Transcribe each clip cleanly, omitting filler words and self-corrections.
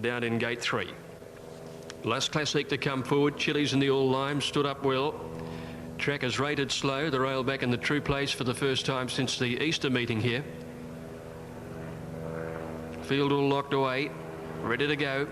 down in gate 3. Last Classic to come forward. Chili's in the All Lime stood up well. Track is rated slow. The rail back in the true place for the first time since the Easter meeting here. Field all locked away, ready to go.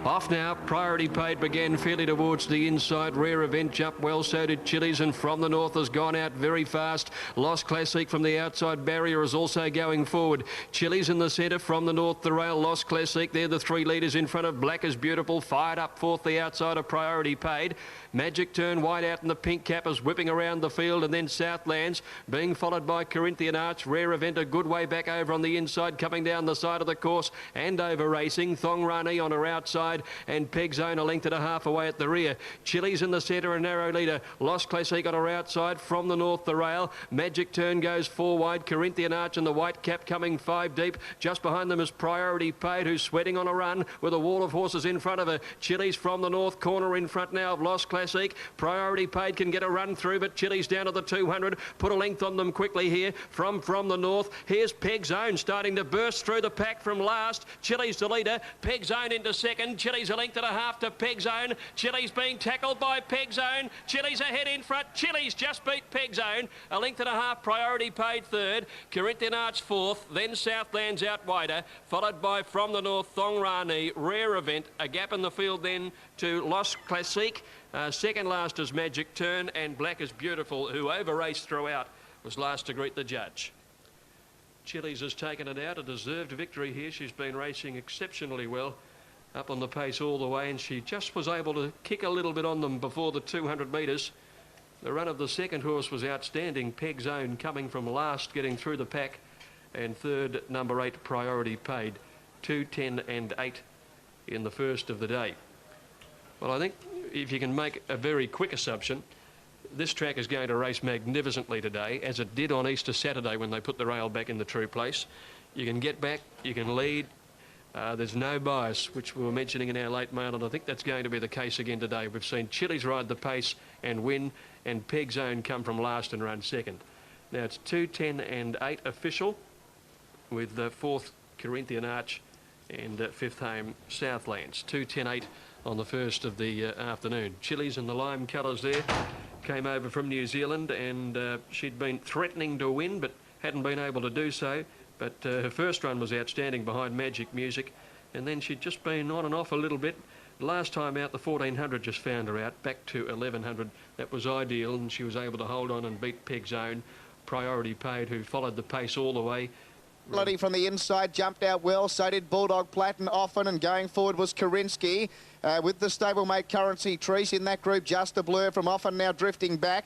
Off now, Priority Paid began fairly towards the inside. Rare Event jumped well, so did Chili's, and From the North has gone out very fast. Lost Classic from the outside barrier is also going forward. Chili's in the centre, From the North the rail, Lost Classic. They're the three leaders in front of Black is Beautiful. Fired up fourth, the outside of Priority Paid. Magic Turn wide out in the pink cap is whipping around the field, and then Southlands being followed by Corinthian Arch. Rare Event a good way back over on the inside, coming down the side of the course and over racing. Thong Rani on her outside, and Peg Zone a length and a half away at the rear. Chili's in the centre, a narrow leader. Lost Classic on her outside. From the North the rail. Magic Turn goes four wide. Corinthian Arch and the white cap coming five deep. Just behind them is Priority Paid, who's sweating on a run with a wall of horses in front of her. Chili's From the North corner in front now of Lost Classic. Priority Paid can get a run through, but Chili's down to the 200. Put a length on them quickly here from the North. Here's Peg Zone starting to burst through the pack from last. Chili's the leader. Peg Zone into second. Chili's a length and a half to Peg Zone. Chili's being tackled by Peg Zone. Chili's ahead in front. Chili's just beat Peg Zone. A length and a half. Priority Paid third. Corinthian Arch fourth. Then Southlands out wider, followed by From the North, Thong Rani, Rare Event. A gap in the field then to Lost Classic. Second last is Magic Turn, and Black is Beautiful, who over-raced throughout, was last to greet the judge. Chili's has taken it out. A deserved victory here. She's been racing exceptionally well, up on the pace all the way, and she just was able to kick a little bit on them before the 200 metres. The run of the second horse was outstanding. Peg Zone coming from last, getting through the pack, and third, number 8, Priority Paid. 2, 10 and 8 in the first of the day. Well, I think if you can make a very quick assumption, this track is going to race magnificently today, as it did on Easter Saturday when they put the rail back in the true place. You can get back, you can lead. There's no bias, which we were mentioning in our late mail, and I think that's going to be the case again today. We've seen Chili's ride the pace and win, and Peg Zone come from last and run second. Now it's 2, 10 and 8 official, with the fourth Corinthian Arch and fifth home Southlands. 2, 10, 8 on the first of the afternoon. Chili's in the lime colours there. Came over from New Zealand, and she'd been threatening to win but hadn't been able to do so. But her first run was outstanding behind Magic Music, and then she'd just been on and off a little bit. Last time out, the 1400 just found her out, back to 1100. That was ideal, and she was able to hold on and beat Peg Zone. Priority Paid, who followed the pace all the way. Melody from the inside jumped out well, so did Bulldog Platin often, and going forward was Karinsky. With the stablemate Currency Trees in that group, Just a Blur from often now drifting back.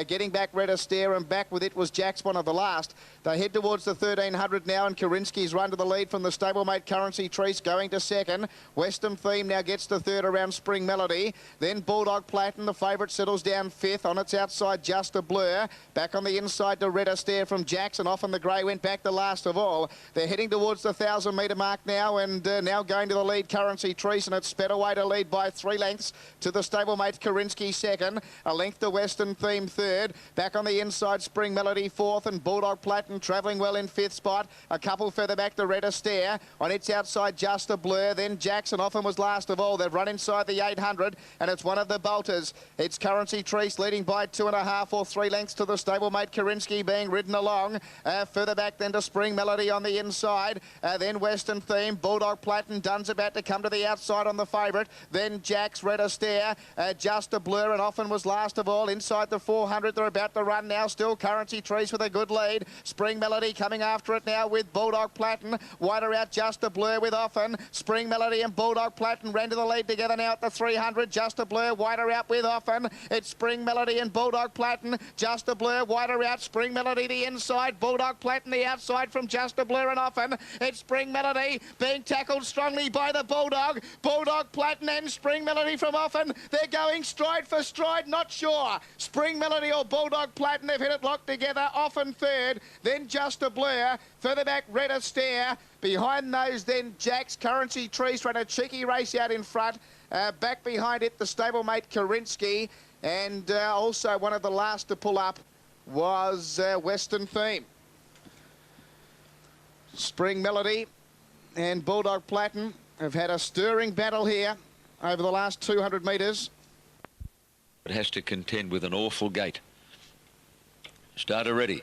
Getting back Red Astaire, and back with it was Jack's one of the last. They head towards the 1300 now, and Karinsky's run to the lead from the stablemate Currency Trees going to second. Western Theme now gets to third around Spring Melody. Then Bulldog Platin, the favourite, settles down fifth. On its outside, Just a Blur. Back on the inside to Red Astaire from Jackson. Often the grey went back the last of all. They're heading towards the 1,000 metre mark now, and now going to the lead Currency Trees, and it's sped away to lead by 3 lengths to the stablemate Karinsky second. A length to Western Theme third. Back on the inside, Spring Melody fourth, and Bulldog Platin travelling well in fifth spot. A couple further back to Red Astaire. On its outside, Just a Blur. Then Jackson often was last of all. They've run inside the 800, and it's one of the bolters. It's Currency Trees leading by 2.5 or 3 lengths to the stablemate Karinsky being ridden along. Further back then to Spring Melody on the inside. Then Western Theme. Bulldog Platin. Dunn's about to come to the outside on the favourite. Then Jack's Red Astaire, Just a Blur, and often was last of all. Inside the 400, they're about to run now. Still Currency Trees with a good lead. Spring Melody coming after it now with Bulldog Platin. Wider out Just a Blur with often. Spring Melody and Bulldog Platin ran to the lead together now at the 300. Just a Blur wider out with often. It's Spring Melody and Bulldog Platin. Just a Blur wider out. Spring Melody the inside. Bulldog Platin the outside from Just a Blur and often. It's Spring Melody being tackled strongly by the Bulldog. Bulldog Platin and Spring Melody from often. They're going stride for stride, not sure. Spring Melody or Bulldog Platin have hit it locked together. Often third, then Just a Blur. Further back, Red Astaire. Behind those, then Jack's Currency Trees ran a cheeky race out in front. Back behind it, the stablemate Karinsky. And also one of the last to pull up was Western Theme. Spring Melody and Bulldog Platin have had a stirring battle here over the last 200 metres. It has to contend with an awful gate. Starter ready.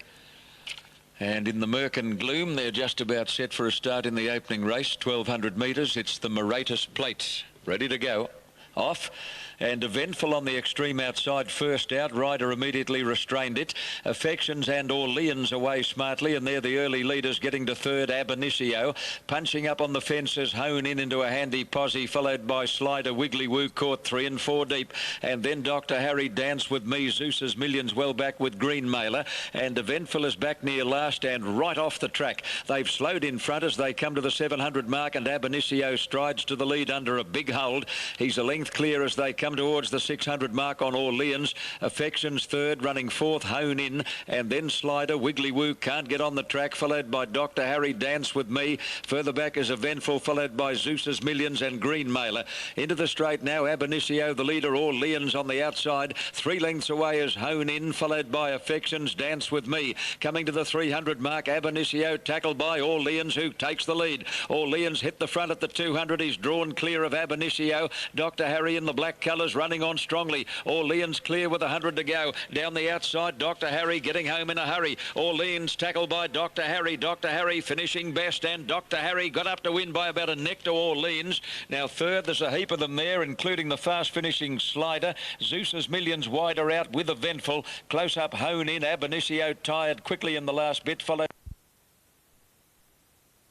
And in the murk and gloom, they're just about set for a start in the opening race. 1,200 metres. It's the Moratus Plate. Ready to go. Off. And Eventful on the extreme outside, first out. Ryder immediately restrained it. Affections and Orleans away smartly, and they're the early leaders getting to third. Ab Initio punching up on the fences, Hone in into a handy posse, followed by Slider. Wiggly Woo caught 3 and 4 deep, and then Dr. Harry Dance with Me. Zeus's Millions well back with Green Mailer, and Eventful is back near last and right off the track. They've slowed in front as they come to the 700 mark, and Ab Initio strides to the lead under a big hold. He's a length clear as they come towards the 600 mark on Orleans. Affections third, running fourth, Hone in, and then Slider. Wiggly Woo can't get on the track, followed by Dr. Harry Dance with Me. Further back is Eventful, followed by Zeus's Millions and Green Mailer. Into the straight now, Ab Initio, the leader. Orleans on the outside. 3 lengths away is Hone in, followed by Affections, Dance with Me. Coming to the 300 mark, Ab Initio tackled by Orleans, who takes the lead. Orleans hit the front at the 200. He's drawn clear of Ab Initio. Dr. Harry in the black colours running on strongly. Orleans clear with 100 to go. Down the outside, Dr. Harry getting home in a hurry. Orleans tackled by Dr. Harry. Dr. Harry finishing best, and Dr. Harry got up to win by about a neck to Orleans. Now third, there's a heap of them there, including the fast finishing Slider. Zeus's Millions wider out with Eventful. Close up Hone in. Ab Initio tired quickly in the last bit, followed.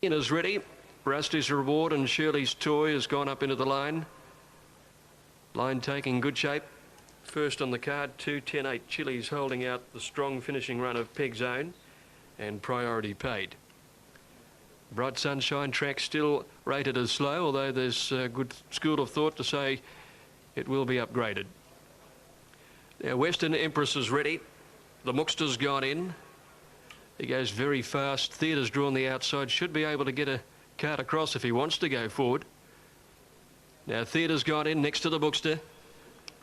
In is ready. Rusty's Reward and Shirley's Toy has gone up into the line. Line taking good shape. First on the card, 2:10.8 Chili's holding out the strong finishing run of Peg's Own and Priority Paid. Bright Sunshine track still rated as slow, although there's a good school of thought to say it will be upgraded. Now Western Empress is ready. The Mookster's gone in. He goes very fast. Theatre's drawn the outside. Should be able to get a cart across if he wants to go forward. Now Theatre's gone in next to the Bookster,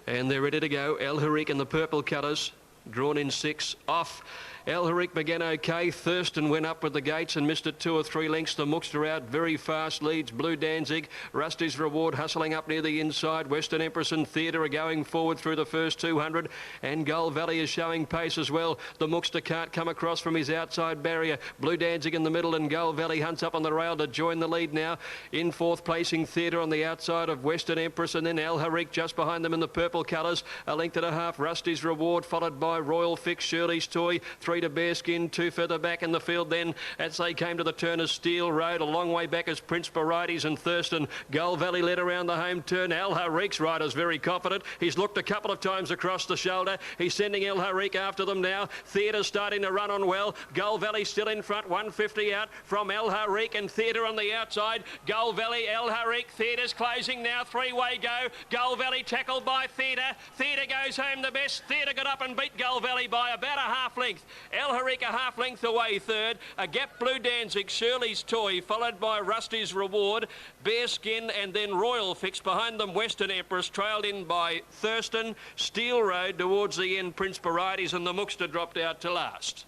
and they're ready to go. El Harik in the purple colours, drawn in 6, off. El Harik began okay. Thurston went up with the gates and missed it 2 or 3 lengths. The Mookster out very fast, leads Blue Danzig. Rusty's Reward hustling up near the inside. Western Empress and Theatre are going forward through the first 200, and Gull Valley is showing pace as well. The Mookster can't come across from his outside barrier. Blue Danzig in the middle, and Gull Valley hunts up on the rail to join the lead now. In fourth placing Theatre on the outside of Western Empress, and then El Harik just behind them in the purple colours. A length and a half, Rusty's Reward, followed by Royal Fix, Shirley's Toy. 3 to Bearskin, 2 further back in the field then as they came to the turn of Steel Road. A long way back as Prince Varieties and Thurston. Gull Valley led around the home turn. El Harik's rider's very confident. He's looked a couple of times across the shoulder. He's sending El Harik after them now. Theatre's starting to run on well. Gull Valley still in front, 150 out from El Harik, and Theatre on the outside. Gull Valley, El Harik, Theatre's closing now. 3-way go. Gull Valley tackled by Theatre. Theatre goes home the best. Theatre got up and beat Gull Valley by about a half length. El Harik a half length away third. A gap Blue Danzig, Shirley's Toy, followed by Rusty's Reward, Bearskin, and then Royal Fix. Behind them Western Empress, trailed in by Thurston. Steel Road towards the end, Prince Varieties, and the Mookster dropped out to last.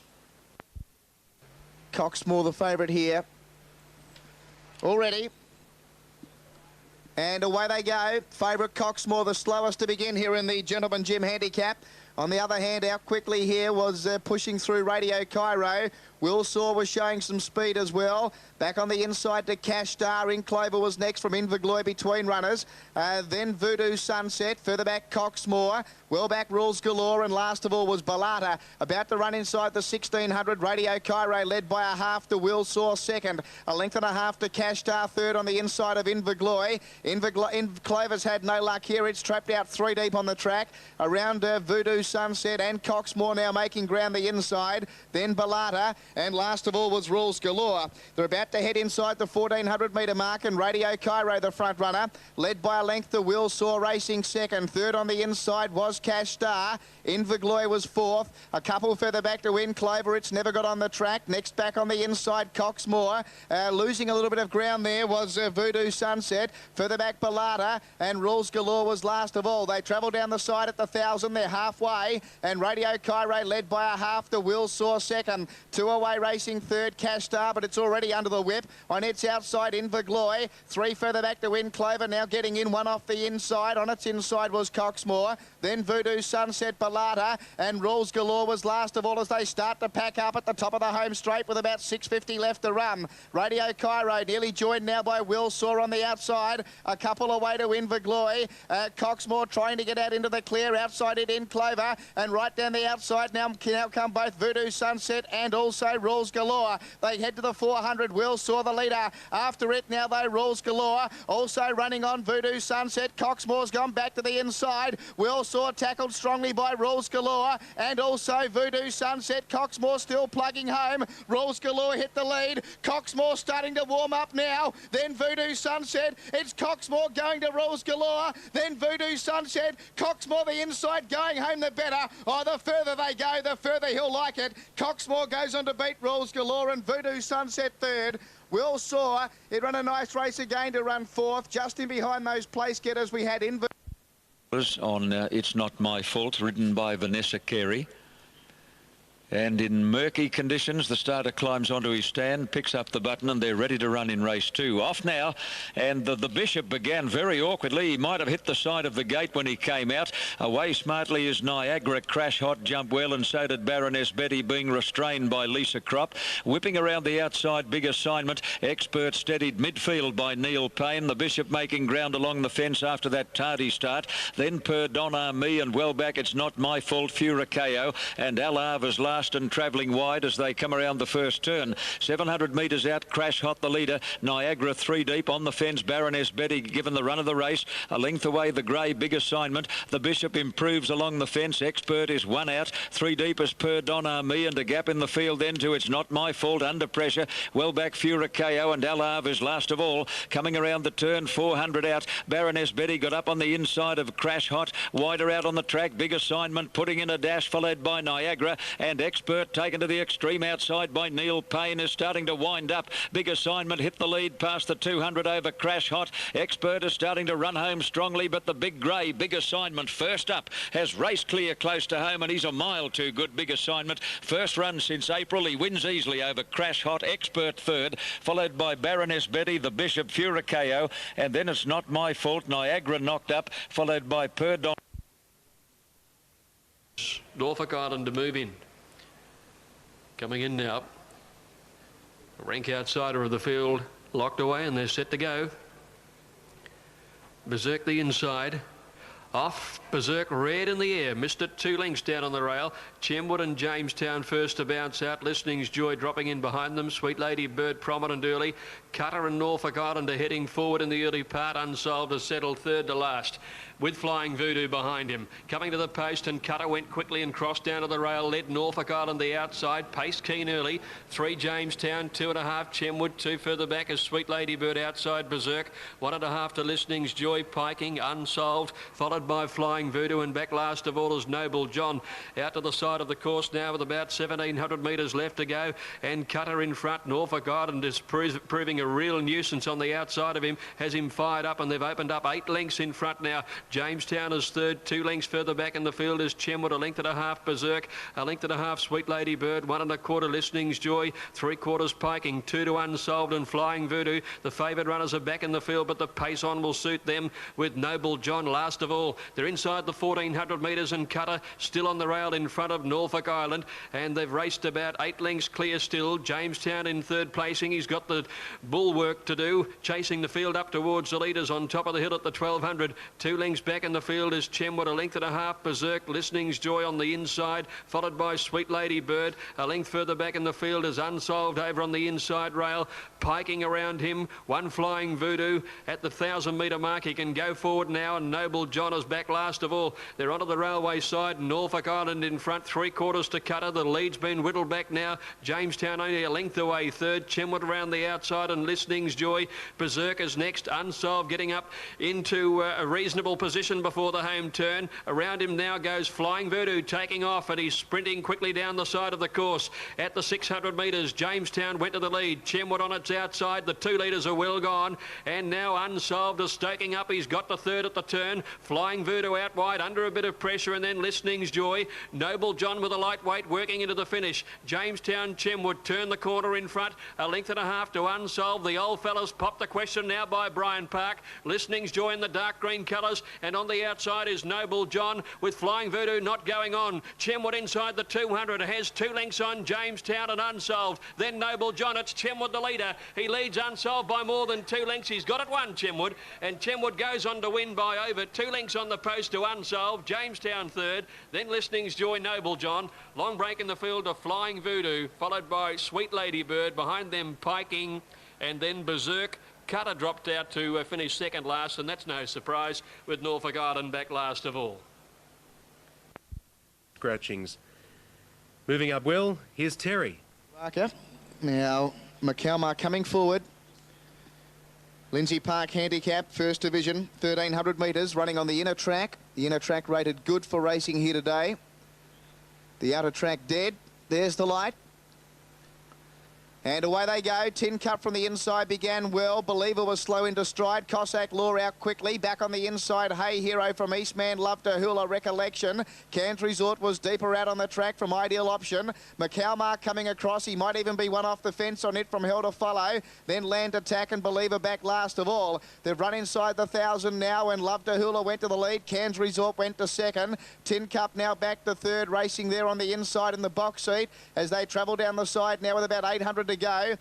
Coxmore the favourite here. Already. And away they go. Favourite Coxmore, the slowest to begin here in the Gentleman Gym Handicap. On the other hand, out quickly here was pushing through Radio Cairo. Will Saw was showing some speed as well. Back on the inside to Cash Star. In Clover was next from Invergloy between runners. Then Voodoo Sunset. Further back Coxmore. Well back Rules Galore. And last of all was Balata. About to run inside the 1600. Radio Cairo led by a half to Will Saw second. A length and a half to Cash Star third on the inside of Invergloy. Clover's had no luck here. It's trapped out 3 deep on the track. Around Voodoo Sunset and Coxmore now making ground the inside. Then Balata. And last of all was Rules Galore. They're about to head inside the 1400 metre mark, and Radio Cairo the front runner, led by a length to Will Saw racing second. Third on the inside was Cash Star. Invergloy was fourth. A couple further back to win Clover. It's never got on the track. Next back on the inside Coxmore. Losing a little bit of ground there was Voodoo Sunset. Further back Balata, and Rules Galore was last of all. They travel down the side at the 1000. They're halfway away, and Radio Cairo led by a half. The Will Soar second. 2 away racing third, Cash Star, but it's already under the whip. On its outside, Invergloy. 3 further back to win. Clover now getting in, 1 off the inside. On its inside was Coxmore. Then Voodoo Sunset, Balata, and Rules Galore was last of all as they start to pack up at the top of the home straight with about 6.50 left to run. Radio Cairo nearly joined now by Will Soar on the outside. A couple away to Invergloy. Coxmore trying to get out into the clear. Outside it in Clover, and right down the outside now come both Voodoo Sunset and also Rules Galore. They head to the 400. Will Soar the leader. After it now though, Rules Galore also running on Voodoo Sunset. Coxmore's gone back to the inside. Will Soar tackled strongly by Rules Galore and also Voodoo Sunset. Coxmore still plugging home. Rules Galore hit the lead. Coxmore starting to warm up now. Then Voodoo Sunset. It's Coxmore going to Rules Galore. Then Voodoo Sunset. Coxmore the inside, going home the better. Oh, the further they go, the further he'll like it. Coxmore goes on to beat Rules Galore and Voodoo Sunset third. Will Soar, it ran a nice race again to run fourth, just in behind those place getters we had in. On It's Not My Fault, ridden by Vanessa Carey. And in murky conditions, the starter climbs onto his stand, picks up the button, and they're ready to run in race 2. Off now, and the Bishop began very awkwardly. He might have hit the side of the gate when he came out. Away smartly is Niagara, Crash Hot, Jump Well, and so did Baroness Betty, being restrained by Lisa Crop. Whipping around the outside, Big Assignment. Expert steadied midfield by Neil Payne. The Bishop making ground along the fence after that tardy start. Then Per Don Army, and well back, It's Not My Fault, Furacao, and Al Ava's last and travelling wide as they come around the first turn. 700 metres out, Crash Hot the leader. Niagara 3 deep on the fence. Baroness Betty given the run of the race. A length away the grey, Big Assignment. The Bishop improves along the fence. Expert is 1 out. 3 deep as Per Don Army, and a gap in the field then to It's Not My Fault under pressure. Well back Furacao, and Alav is last of all. Coming around the turn, 400 out. Baroness Betty got up on the inside of Crash Hot. Wider out on the track, Big Assignment putting in a dash, followed by Niagara, and Expert taken to the extreme outside by Neil Payne is starting to wind up. Big Assignment hit the lead past the 200 over Crash Hot. Expert is starting to run home strongly, but the big grey, Big Assignment, first up, has raced clear close to home, and he's a mile too good, Big Assignment. First run since April. He wins easily over Crash Hot. Expert third, followed by Baroness Betty, the Bishop, Furacao, and then It's Not My Fault, Niagara knocked up, followed by Per Don. Norfolk Island to move in. Coming in now. A rank outsider of the field, locked away, and they're set to go. Berserk the inside. Off, Berserk red in the air, missed it 2 lengths down on the rail. Chenwood and Jamestown first to bounce out. Listening's Joy dropping in behind them. Sweet Lady Bird prominent early. Cutter and Norfolk Island are heading forward in the early part. Unsolved has settled third to last, with Flying Voodoo behind him. Coming to the post, and Cutter went quickly and crossed down to the rail. Led Norfolk Island the outside. Pace keen early. 3 Jamestown, 2.5 Chenwood. 2 further back as Sweet Lady Bird outside Berserk. 1.5 to Listening's Joy, piking. Unsolved, followed by Flying Voodoo, and back last of all is Noble John. Out to the side of the course now with about 1,700 metres left to go, and Cutter in front. Norfolk Island is proving a real nuisance on the outside of him. Has him fired up, and they've opened up 8 lengths in front now. Jamestown is third. 2 lengths further back in the field is Chenwood. 1.5 Berserk. 1.5 Sweet Lady Bird. 1.25 Listening's Joy. 3/4 piking. 2 to Unsolved and Flying Voodoo. The favoured runners are back in the field, but the pace on will suit them, with Noble John last of all. They're inside the 1,400 metres, and Cutter still on the rail in front of Norfolk Island, and they've raced about 8 lengths clear still. Jamestown in third placing. He's got the bull work to do, chasing the field up towards the leaders on top of the hill at the 1,200. 2 lengths back in the field is Chenwood. 1.5 Berserk. Listening's Joy on the inside, followed by Sweet Lady Bird. A length further back in the field is Unsolved over on the inside rail. Piking around him, 1 Flying Voodoo. At the 1,000 metre mark, he can go forward now, and Noble John is back last of all. They're onto the railway side. Norfolk Island in front, 3/4 to Cutter. The lead's been whittled back now. Jamestown only a length away third. Chenwood around the outside, and Listening's Joy. Berserk is next. Unsolved getting up into a reasonable position before the home turn. Around him now goes Flying Voodoo, taking off, and he's sprinting quickly down the side of the course. At the 600 metres, Jamestown went to the lead. Chenwood on its outside. The 2 leaders are well gone, and now Unsolved is stoking up. He's got the third at the turn. Flying Flying Voodoo out wide under a bit of pressure, and then Listening's Joy. Noble John with a lightweight working into the finish. Jamestown Chenwood turn the corner in front. A length and a half to Unsolved. The old fellas pop the question now by Brian Park. Listening's Joy in the dark green colours, and on the outside is Noble John with Flying Voodoo not going on. Chenwood inside the 200 has 2 lengths on Jamestown and Unsolved. Then Noble John, it's Chenwood the leader. He leads Unsolved by more than 2 lengths. He's got it one, Chenwood, and Chenwood goes on to win by over 2 lengths on the post to Unsolved. Jamestown third, then Listening's Joy, Noble John. Long break in the field of Flying Voodoo, followed by Sweet Ladybird. Behind them Piking, and then Berserk. Cutter dropped out to finish second last, and that's no surprise with Norfolk Island back last of all. Scratchings. Moving up well, here's Terry. Parker. Now, McCalmar coming forward. Lindsay Park handicap, first division, 1,300 metres, running on the inner track. The inner track rated good for racing here today. The outer track dead. There's the light. And away they go. Tin Cup from the inside began well. Believer was slow into stride. Cossack Law out quickly. Back on the inside, Hey Hero from Eastman. Love to Hula Recollection. Cairns Resort was deeper out on the track from Ideal Option. McCalmar coming across. He might even be one off the fence on it from Hell to Follow. Then Land Attack and Believer back last of all. They've run inside the 1,000 now, and Love to Hula went to the lead. Cairns Resort went to second. Tin Cup now back to third, racing there on the inside in the box seat as they travel down the side now with about 800 to go.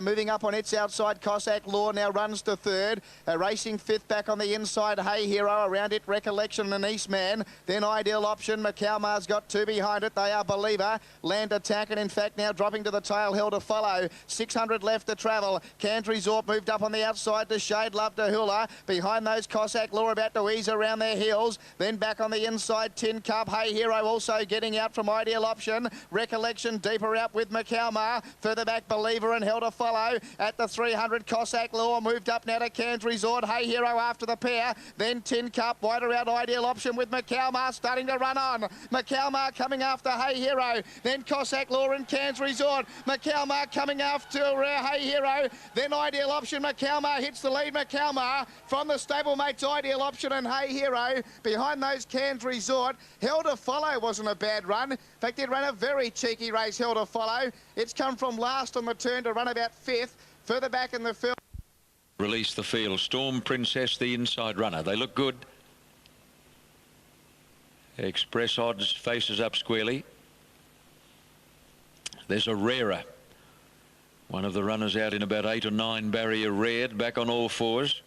Moving up on its outside, Cossack Law now runs to third. Racing fifth back on the inside, Hey Hero. Around it, Recollection and Eastman. Then Ideal Option. McCalmar's got 2 behind it. They are Believer, Land Attack, and in fact now dropping to the tail, Hell to Follow. 600 left to travel. Cairns Resort moved up on the outside to Shade, Love to Hula. Behind those, Cossack Law about to ease around their heels. Then back on the inside, Tin Cup. Hey Hero also getting out from Ideal Option. Recollection deeper out with McCalmar. Further back, Believer and Hell to Follow. At the 300, Cossack Law moved up now to Cairns Resort. Hey Hero after the pair. Then Tin Cup, wider out Ideal Option with McCalmar starting to run on. McCalmar coming after Hey Hero. Then Cossack Law and Cairns Resort. McCalmar coming after Hey Hero. Then Ideal Option. McCalmar hits the lead. McCalmar from the stablemates Ideal Option and Hey Hero. Behind those, Cairns Resort. Hell to Follow wasn't a bad run. In fact, it ran a very cheeky race, Hell to Follow. It's come from last on the turn to run about 5th. Further back in the field. Release the field. Storm Princess, the inside runner. They look good. Express Odds faces up squarely. There's a Rarer. One of the runners out in about 8 or 9, Barrier Red, back on all fours.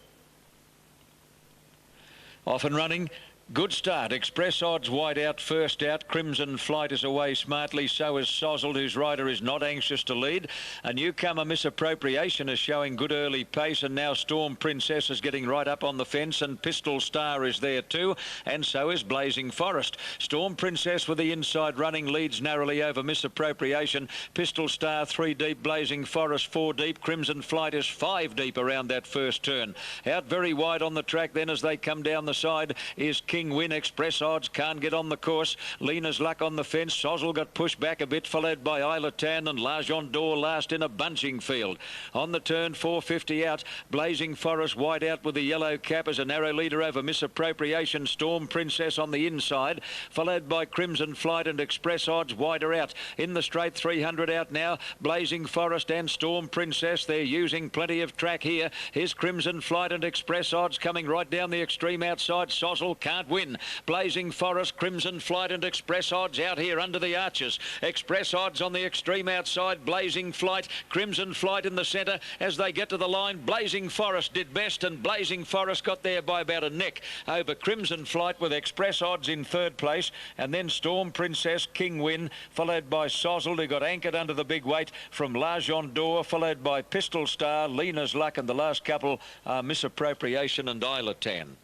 Off and running. Good start. Express Odds wide out, first out. Crimson Flight is away smartly. So is Sozzled, whose rider is not anxious to lead. A newcomer, Misappropriation, is showing good early pace. And now Storm Princess is getting right up on the fence. And Pistol Star is there too. And so is Blazing Forest. Storm Princess with the inside running leads narrowly over Misappropriation. Pistol Star 3 deep. Blazing Forest 4 deep. Crimson Flight is 5 deep around that first turn. Out very wide on the track then as they come down the side is King Win. Express Odds can't get on the course. Lena's Luck on the fence. Sozzle got pushed back a bit, followed by Isla Tan and L'Argent d'Or last in a bunching field. On the turn, 450 out. Blazing Forest wide out with the yellow cap as a narrow leader over Misappropriation. Storm Princess on the inside, followed by Crimson Flight and Express Odds wider out. In the straight, 300 out now. Blazing Forest and Storm Princess. They're using plenty of track here. Here's Crimson Flight and Express Odds coming right down the extreme outside. Sozzle can't win. Blazing Forest, Crimson Flight and Express Odds out here under the arches. Express Odds on the extreme outside. Blazing Flight, Crimson Flight in the centre. As they get to the line, Blazing Forest did best, and Blazing Forest got there by about a neck over Crimson Flight with Express Odds in third place, and then Storm Princess, King Win, followed by Sozzle, who got anchored under the big weight from L'Argent d'Or, followed by Pistol Star, Lena's Luck, and the last couple are Misappropriation and Isla Tan.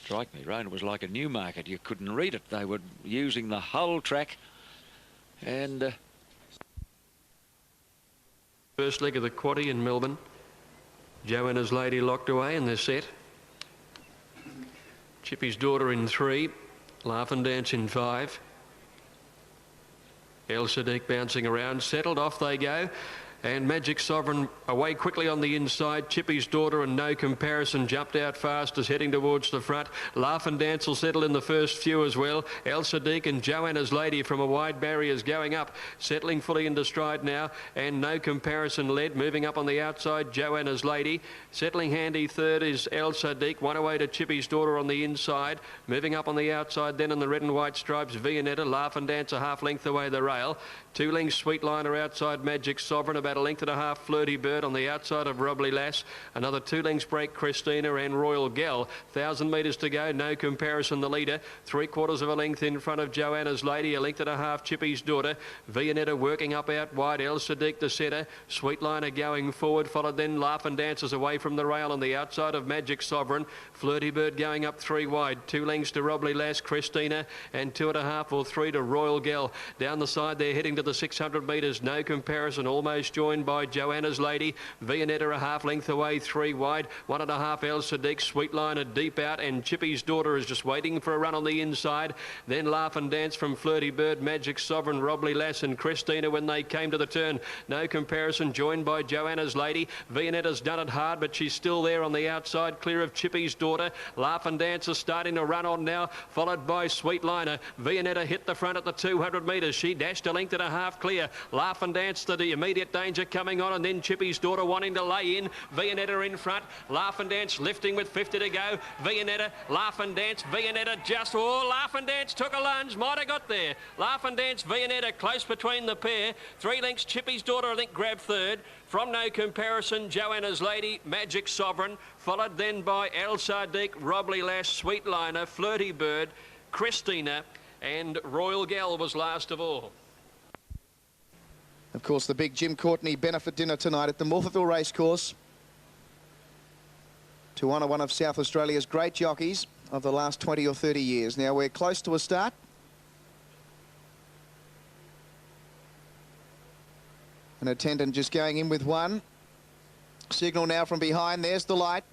Strike me, Rowan, it was like a Newmarket. You couldn't read it. They were using the whole track. And first leg of the quaddie in Melbourne. Joanna's Lady locked away in this set. Chippy's Daughter in 3. Laugh and Dance in 5. El Sadiq bouncing around. Settled, off they go. And Magic Sovereign away quickly on the inside. Chippy's Daughter and No Comparison jumped out fast as heading towards the front. Laugh and Dance will settle in the first few as well. El Sadiq and Joanna's Lady from a wide barriers going up, settling fully into stride now. And No Comparison led, moving up on the outside. Joanna's Lady settling handy third is El Sadiq. One away to Chippy's Daughter on the inside, moving up on the outside then in the red and white stripes. Viennetta, Laugh and Dance a half length away the rail. 2 lengths Sweet Liner outside Magic Sovereign, about a length and a half Flirty Bird on the outside of Robbly Lass. Another 2 lengths break Christina and Royal Gal. 1,000 metres to go, No Comparison the leader. 3/4 of a length in front of Joanna's Lady, a length and a half Chippy's Daughter. Viennetta working up out wide, El Sadiq the centre. Sweet Liner going forward, followed then Laugh and Dances away from the rail on the outside of Magic Sovereign. Flirty Bird going up 3 wide, 2 lengths to Robbly Lass, Christina, and 2.5 or 3 to Royal Gal. Down the side they're heading to the 600 metres, No Comparison almost joined by Joanna's Lady. Viennetta a half length away, 3 wide, 1.5 El Sadiq, Sweet Liner deep out, and Chippy's Daughter is just waiting for a run on the inside. Then Laugh and Dance from Flirty Bird, Magic Sovereign, Robbly Lass and Christina when they came to the turn. No Comparison joined by Joanna's Lady. Viennetta's done it hard, but she's still there on the outside, clear of Chippy's Daughter. Laugh and Dance is starting to run on now, followed by Sweet Liner. Viennetta hit the front at the 200 metres. She dashed a length and a half clear. Laugh and Dance to the immediate danger coming on, and then Chippy's Daughter wanting to lay in. Viennetta in front. Laugh and Dance lifting with 50 to go. Viennetta, Laugh and Dance. Viennetta just, Laugh and Dance took a lunge. Might have got there. Laugh and Dance, Viennetta close between the pair. 3 lengths, Chippy's Daughter I think grabbed third. From No Comparison, Joanna's Lady, Magic Sovereign, followed then by El Sadiq, Robbly Lass, Sweet Liner, Flirty Bird, Christina, and Royal Gal was last of all. Of course, the big Jim Courtney benefit dinner tonight at the Morphettville Racecourse to honour one of South Australia's great jockeys of the last 20 or 30 years. Now we're close to a start. An attendant just going in with one. Signal now from behind. There's the light.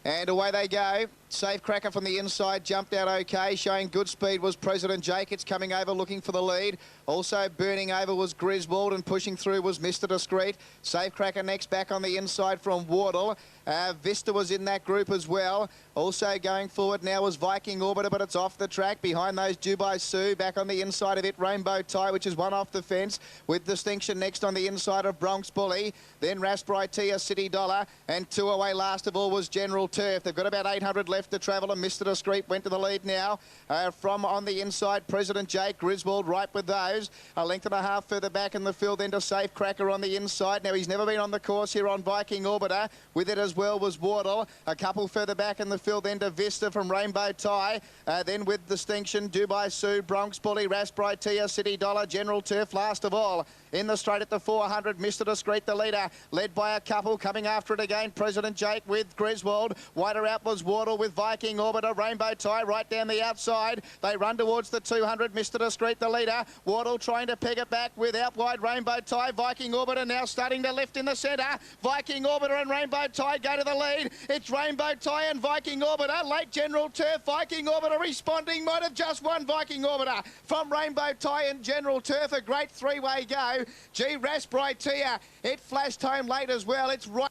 And away they go. Safe Cracker from the inside, jumped out okay, showing good speed was President Jake. It's coming over looking for the lead. Also burning over was Griswold, and pushing through was Mr. Discreet. Safe Cracker next back on the inside from Wardle. Vista was in that group as well. Also going forward now was Viking Orbiter, but it's off the track. Behind those, Dubai Sue. Back on the inside of it, Rainbow Tie, which is one off the fence, with distinction next on the inside of Bronx Bully. Then Raspberry Tia, City Dollar, and 2 away last of all was General Turf. They've got about 800 left to travel, and Mr. Discreet went to the lead now. From on the inside, President Jake, Griswold right with those. A length and a half further back in the field, then to Safe Cracker on the inside. Now he's never been on the course here on Viking Orbiter. With it as well was Wardle. A couple further back in the field, then to Vista from Rainbow Tie. Then with distinction, Dubai Sue, Bronx Bully, Raspberry Tia, City Dollar, General Turf last of all. In the straight at the 400, Mr. Discreet the leader, led by a couple. Coming after it again, President Jake with Griswold. Wider out was Wardle with Viking Orbiter, Rainbow Tie right down the outside. They run towards the 200, Mr. Discreet the leader. Wardle trying to peg it back with out wide Rainbow Tie. Viking Orbiter now starting to lift in the centre. Viking Orbiter and Rainbow Tie go to the lead. It's Rainbow Tie and Viking Orbiter. Late General Turf, Viking Orbiter responding. Might have just won Viking Orbiter from Rainbow Tie and General Turf. A great three-way go. Gee, Raspberry Tia, it flashed home late as well. It's right.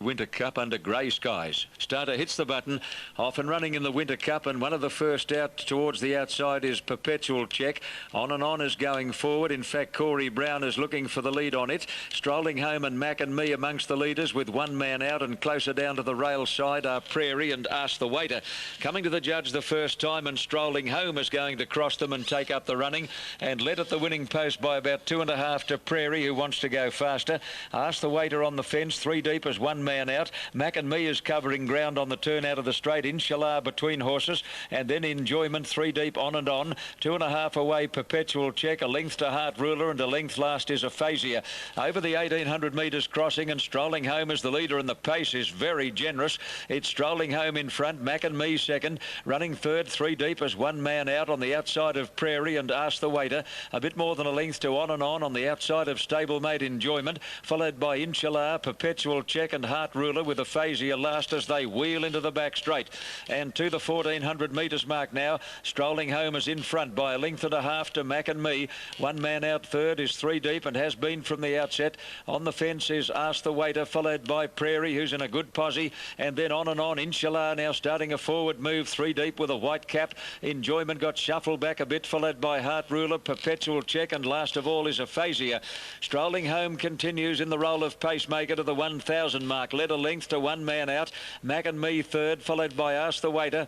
Winter Cup under grey skies. Starter hits the button, off and running in the Winter Cup, and one of the first out towards the outside is Perpetual Check. On is going forward. In fact, Corey Brown is looking for the lead on it. Strolling Home and Mac and Me amongst the leaders, with one man out, and closer down to the rail side are Prairie and Ask the Waiter. Coming to the judge the first time, and Strolling Home is going to cross them and take up the running, and led at the winning post by about 2.5 to Prairie, who wants to go faster. Ask the Waiter on the fence, 3 deep as one man out. Mac and Me is covering ground on the turn out of the straight. Inshallah between horses, and then Enjoyment 3 deep on and on. 2.5 away Perpetual Check, a length to Heart Ruler, and a length last is Aphasia. Over the 1800 metres crossing, and Strolling Home is the leader, and the pace is very generous. It's Strolling Home in front, Mac and Me second, running third, 3 deep as one man out on the outside of Prairie and Ask the Waiter. A bit more than a length to on and on the outside of Stablemate Enjoyment, followed by Inshallah, Perpetual Check and Heart Heart Ruler with Aphasia last as they wheel into the back straight. And to the 1400 metres mark now, Strolling Home is in front by a length and a half to Mac and Me. One man out third is 3 deep and has been from the outset. On the fence is Ask the Waiter, followed by Prairie, who's in a good posse. And then on, Inshallah now starting a forward move, 3 deep with a white cap. Enjoyment got shuffled back a bit, followed by Heart Ruler, Perpetual Check, and last of all is Aphasia. Strolling Home continues in the role of pacemaker to the 1,000 mark. Led a length to one man out. Mac and Me third, followed by Ask the Waiter.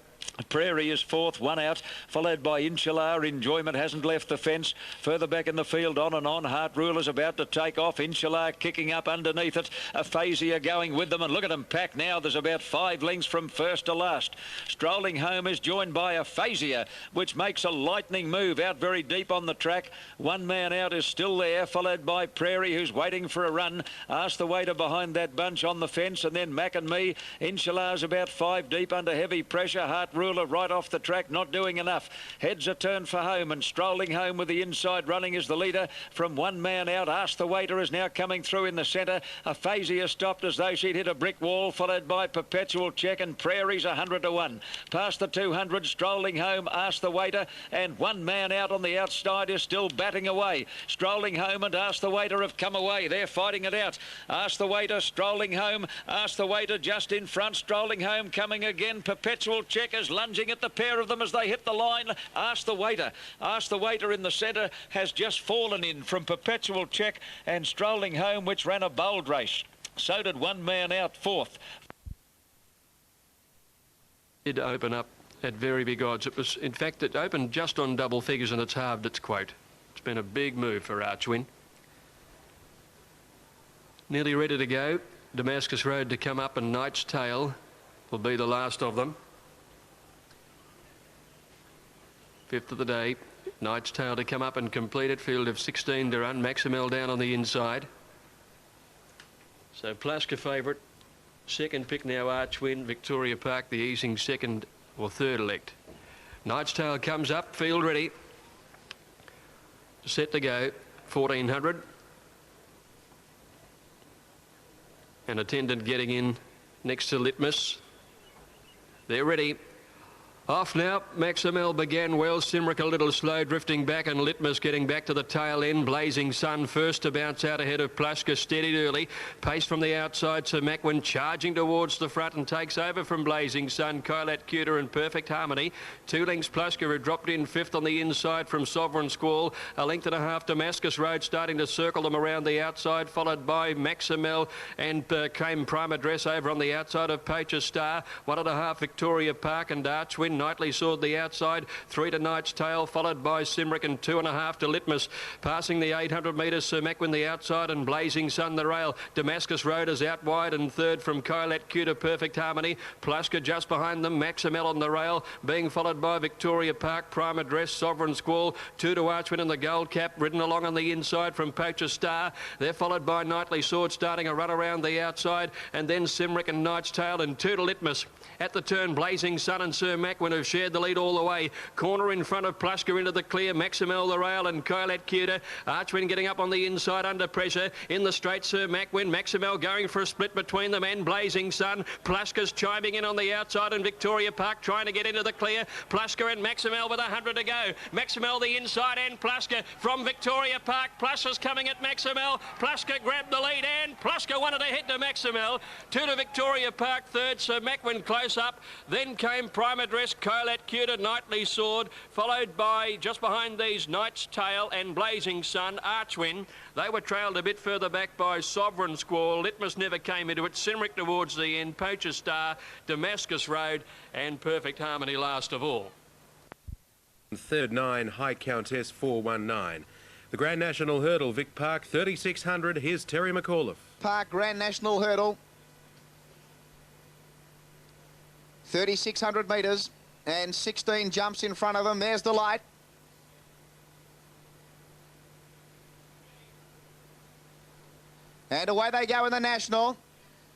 Prairie is fourth, one out, followed by Inshallah. Enjoyment hasn't left the fence. Further back in the field, on. Heart Ruler's about to take off. Inshallah kicking up underneath it. Aphasia going with them, and look at them pack now. There's about 5 lengths from first to last. Strolling Home is joined by Aphasia, which makes a lightning move out very deep on the track. One man out is still there, followed by Prairie, who's waiting for a run. Ask the Waiter behind that bunch on the fence, and then Mac and Me. Inshallah's about 5 deep under heavy pressure. Heart Ruler right off the track, not doing enough. Heads a turn for Home, and Strolling Home with the inside running is the leader. From one man out, Ask the Waiter is now coming through in the centre. Aphasia stopped as though she'd hit a brick wall, followed by Perpetual Check, and Prairie's 100 to 1. Past the 200, Strolling Home, Ask the Waiter, and one man out on the outside is still batting away. Strolling Home and Ask the Waiter have come away. They're fighting it out. Ask the Waiter, Strolling Home, Ask the Waiter just in front. Strolling Home coming again. Perpetual Check is lunging at the pair of them as they hit the line. Ask the Waiter. Ask the Waiter in the centre has just fallen in from Perpetual Check and Strolling Home, which ran a bold race. So did one man out fourth. Did open up at very big odds. It was, in fact, it opened just on double figures and it's halved its quote. It's been a big move for Archwin. Nearly ready to go. Damascus Road to come up, and Knight's Tale will be the last of them. 5th of the day. Knight's Tale to come up and complete it. Field of 16 to run. Maximel down on the inside. So Plaska favourite. Second pick now Archwin. Victoria Park the easing second or third elect. Knight's Tale comes up. Field ready. Set to go. 1400. An attendant getting in next to Litmus. They're ready. Off now. Maximel began well. Simric a little slow, drifting back, and Litmus getting back to the tail end. Blazing Sun first to bounce out ahead of Plaska, steadied early. Pace from the outside. Sir Macwin charging towards the front and takes over from Blazing Sun. Kylat Cuter and Perfect Harmony. 2 lengths Plaska had dropped in 5th on the inside from Sovereign Squall. A length and a half Damascus Road starting to circle them around the outside, followed by Maximel, and came Prime Address over on the outside of Poacher Star. 1.5 Victoria Park and Archwin. Nightly Sword the outside. 3 to Knight's Tale, followed by Simric, and 2.5 to Litmus. Passing the 800 metres, Sir Macwin the outside, and Blazing Sun the rail. Damascus Road is out wide, and third from Kylat Cuter, Perfect Harmony. Plaska just behind them. Maximel on the rail, being followed by Victoria Park, Prime Address, Sovereign Squall. 2 to Archwin and the Gold Cap, ridden along on the inside from Poacher Star. They're followed by Nightly Sword starting a run around the outside, and then Simric and Knight's Tale, and 2 to Litmus. At the turn, Blazing Sun and Sir Macwin have shared the lead all the way. Corner in front of Plaska into the clear. Maximel the rail and Kylat Cuter. Archwin getting up on the inside under pressure. In the straight, Sir Macwin. Maximel going for a split between them and Blazing Sun. Plaska's chiming in on the outside, and Victoria Park trying to get into the clear. Plaska and Maximel with 100 to go. Maximel the inside and Plaska from Victoria Park. Plaska's coming at Maximel. Plaska grabbed the lead and Plaska wanted to hit to Maximel. 2 to Victoria Park, third. Sir Macwin close up. Then came Prime Address, Kylat Cuter, Nightly Sword, followed by, just behind these, Knight's Tale and Blazing Sun, Archwin. They were trailed a bit further back by Sovereign Squall. Litmus never came into it. Simric towards the end. Poacher Star, Damascus Road, and Perfect Harmony last of all. Third 9, High Countess 419. The Grand National Hurdle, Vic Park 3600. Here's Terry McAuliffe. Park Grand National Hurdle. 3,600 metres and 16 jumps in front of them. There's the light. And away they go in the National.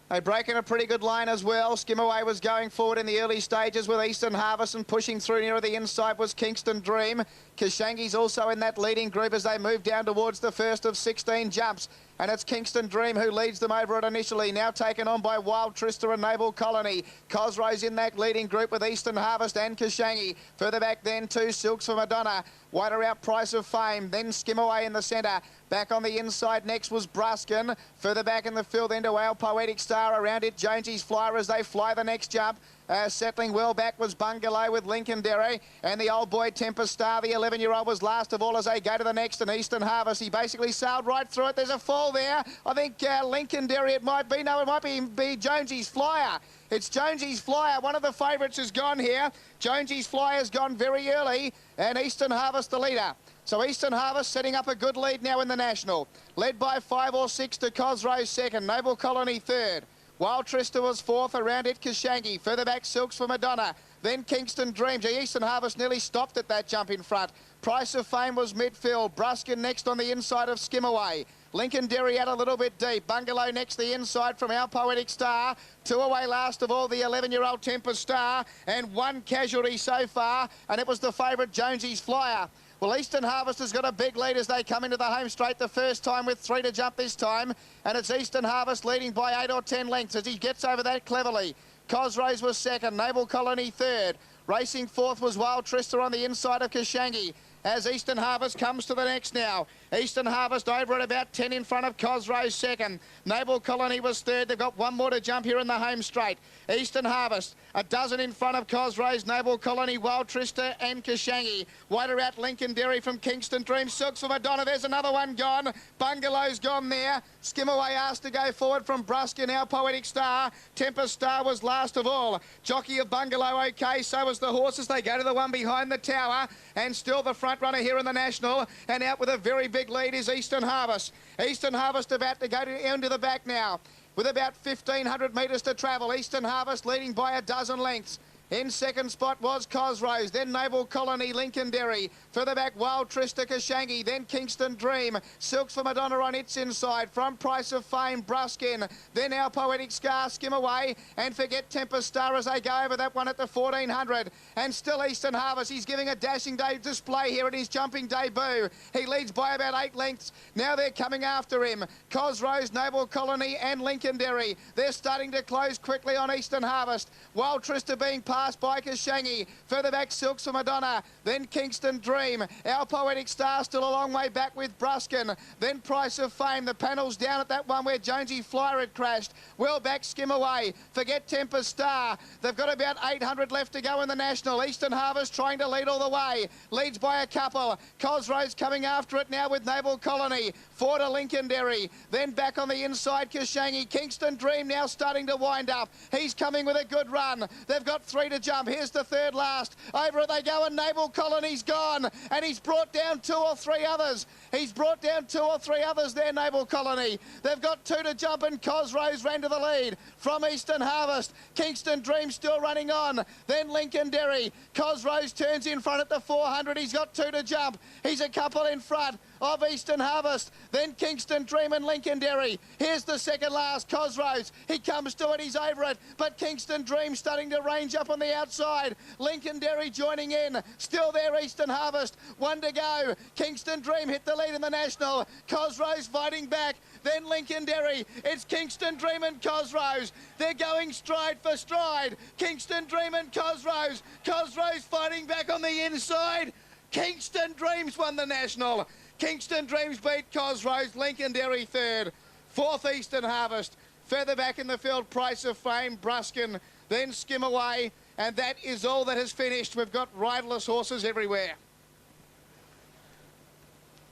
They break in a pretty good line as well. Skimaway was going forward in the early stages with Eastern Harvest, and pushing through near the inside was Kingston Dream. Kashangi's also in that leading group as they move down towards the first of 16 jumps. and it's Kingston Dream who leads them over it initially, now taken on by Wild Trista and Naval Colony. Cosrose in that leading group with Eastern Harvest and Kashangi. Further back then, 2 Silks for Madonna. Wider out Price of Fame, then Skim Away in the centre. Back on the inside next was Bruskin. Further back in the field then to Our Poetic Star. Around it, Jonesy's Flyer as they fly the next jump. Settling well back was Bungalow with Lincoln Derry, and the old boy Tempest Star, the 11-year-old, was last of all as they go to the next, and Eastern Harvest. He basically sailed right through it. There's a fall there. I think Lincoln Derry it might be. No, it might be Jonesy's Flyer. It's Jonesy's Flyer. One of the favourites has gone here. Jonesy's Flyer's gone very early, and Eastern Harvest the leader. So Eastern Harvest setting up a good lead now in the National. Led by 5 or 6 to Cosrose second, Naval Colony third. Wild Trista was fourth, around it Kashangi. Further back Silks for Madonna. Then Kingston Dream. Eastern Harvest nearly stopped at that jump in front. Price of Fame was midfield. Bruskin next on the inside of Skim Away. Lincoln Derry out a little bit deep. Bungalow next the inside from Our Poetic Star. 2 away last of all, the 11-year-old Tempest Star. And 1 casualty so far, and it was the favourite Jonesy's Flyer. Well, Eastern Harvest has got a big lead as they come into the home straight the first time with 3 to jump this time. And it's Eastern Harvest leading by 8 or 10 lengths as he gets over that cleverly. Cosrose was second, Naval Colony third. Racing fourth was Wild Trista on the inside of Kashangi. As Eastern Harvest comes to the next now. Eastern Harvest over at about 10 in front of Cosrose second. Naval Colony was third. They've got 1 more to jump here in the home straight. Eastern Harvest, a dozen in front of Cosrose, Naval Colony, Wild Trista and Kashangi. Wider out Lincoln Derry from Kingston Dream. Silks for Madonna. There's another one gone. Bungalow's gone there. Skim Away asked to go forward from Bruskin, Our Poetic Star. Tempest Star was last of all. Jockey of Bungalow okay, so was the horses. They go to the one behind the tower, and still the front runner here in the National, and out with a very big lead is Eastern Harvest. Eastern Harvest about to go into the back now with about 1,500 metres to travel. Eastern Harvest leading by a dozen lengths. In second spot was Cosrose, then Naval Colony, Lincoln Derry. Further back, Wild Trista, Kashangi, then Kingston Dream. Silks for Madonna on its inside. From Price of Fame, Bruskin. Then Our Poetic Star, Skim Away. And Forget Tempest Star as they go over that one at the 1,400. And still Eastern Harvest. He's giving a dashing display here at his jumping debut. He leads by about 8 lengths. Now they're coming after him. Cosrose, Naval Colony and Lincoln Derry. They're starting to close quickly on Eastern Harvest. Wild Trista being passed by Kashangi. Further back, Silks for Madonna. Then Kingston Dream. Our Poetic Star still a long way back with Bruskin. Then Price of Fame. The panel's down at that one where Jonesy Flyer had crashed. Well back, Skim Away. Forget Tempest Star. They've got about 800 left to go in the National. Eastern Harvest trying to lead all the way. Leads by a couple. Cosrose coming after it now with Naval Colony. 4 to Lincoln Derry. Then back on the inside, Kashangi. Kingston Dream now starting to wind up. He's coming with a good run. They've got 3 to jump. Here's the third last. Over it they go, and Naval Colony's gone. And he's brought down 2 or 3 others. He's brought down 2 or 3 others there, Naval Colony. They've got 2 to jump, and Cosrose ran to the lead from Eastern Harvest. Kingston Dream still running on. Then Lincoln Derry. Cosrose turns in front at the 400. He's got 2 to jump. He's a couple in front of Eastern Harvest. Then Kingston Dream and Lincoln Derry. Here's the second last, Cosrose. He comes to it, he's over it, but Kingston Dream starting to range up on the outside. Lincoln Derry joining in. Still there, Eastern Harvest. 1 to go. Kingston Dream hit the lead in the National. Cosrose fighting back. Then Lincoln Derry. It's Kingston Dream and Cosrose. They're going stride for stride. Kingston Dream and Cosrose. Cosrose fighting back on the inside. Kingston Dreams won the National. Kingston Dreams beat Cosrose. Lincoln Derry third. 4th Eastern Harvest. Further back in the field, Price of Fame, Bruskin, then Skim Away. And that is all that has finished. We've got riderless horses everywhere.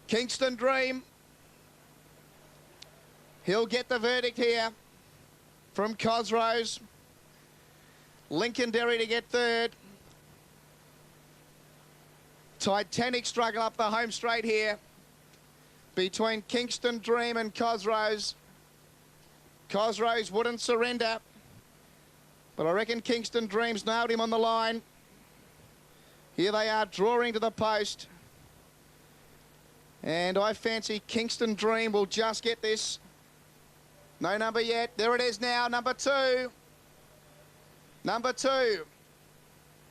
Kingston Dream. He'll get the verdict here from Cosrose. Lincoln Derry to get third. Titanic struggle up the home straight here between Kingston Dream and Cosrose. Cosrose wouldn't surrender, but I reckon Kingston Dream's nailed him on the line. Here they are drawing to the post. And I fancy Kingston Dream will just get this. No number yet. There it is now, number 2. Number 2.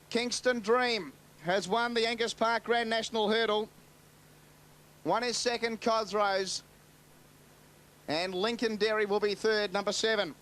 Kingston Dream has won the Angus Park Grand National Hurdle. 1 is second, Cosrose. And Lincoln Derry will be third, number 7.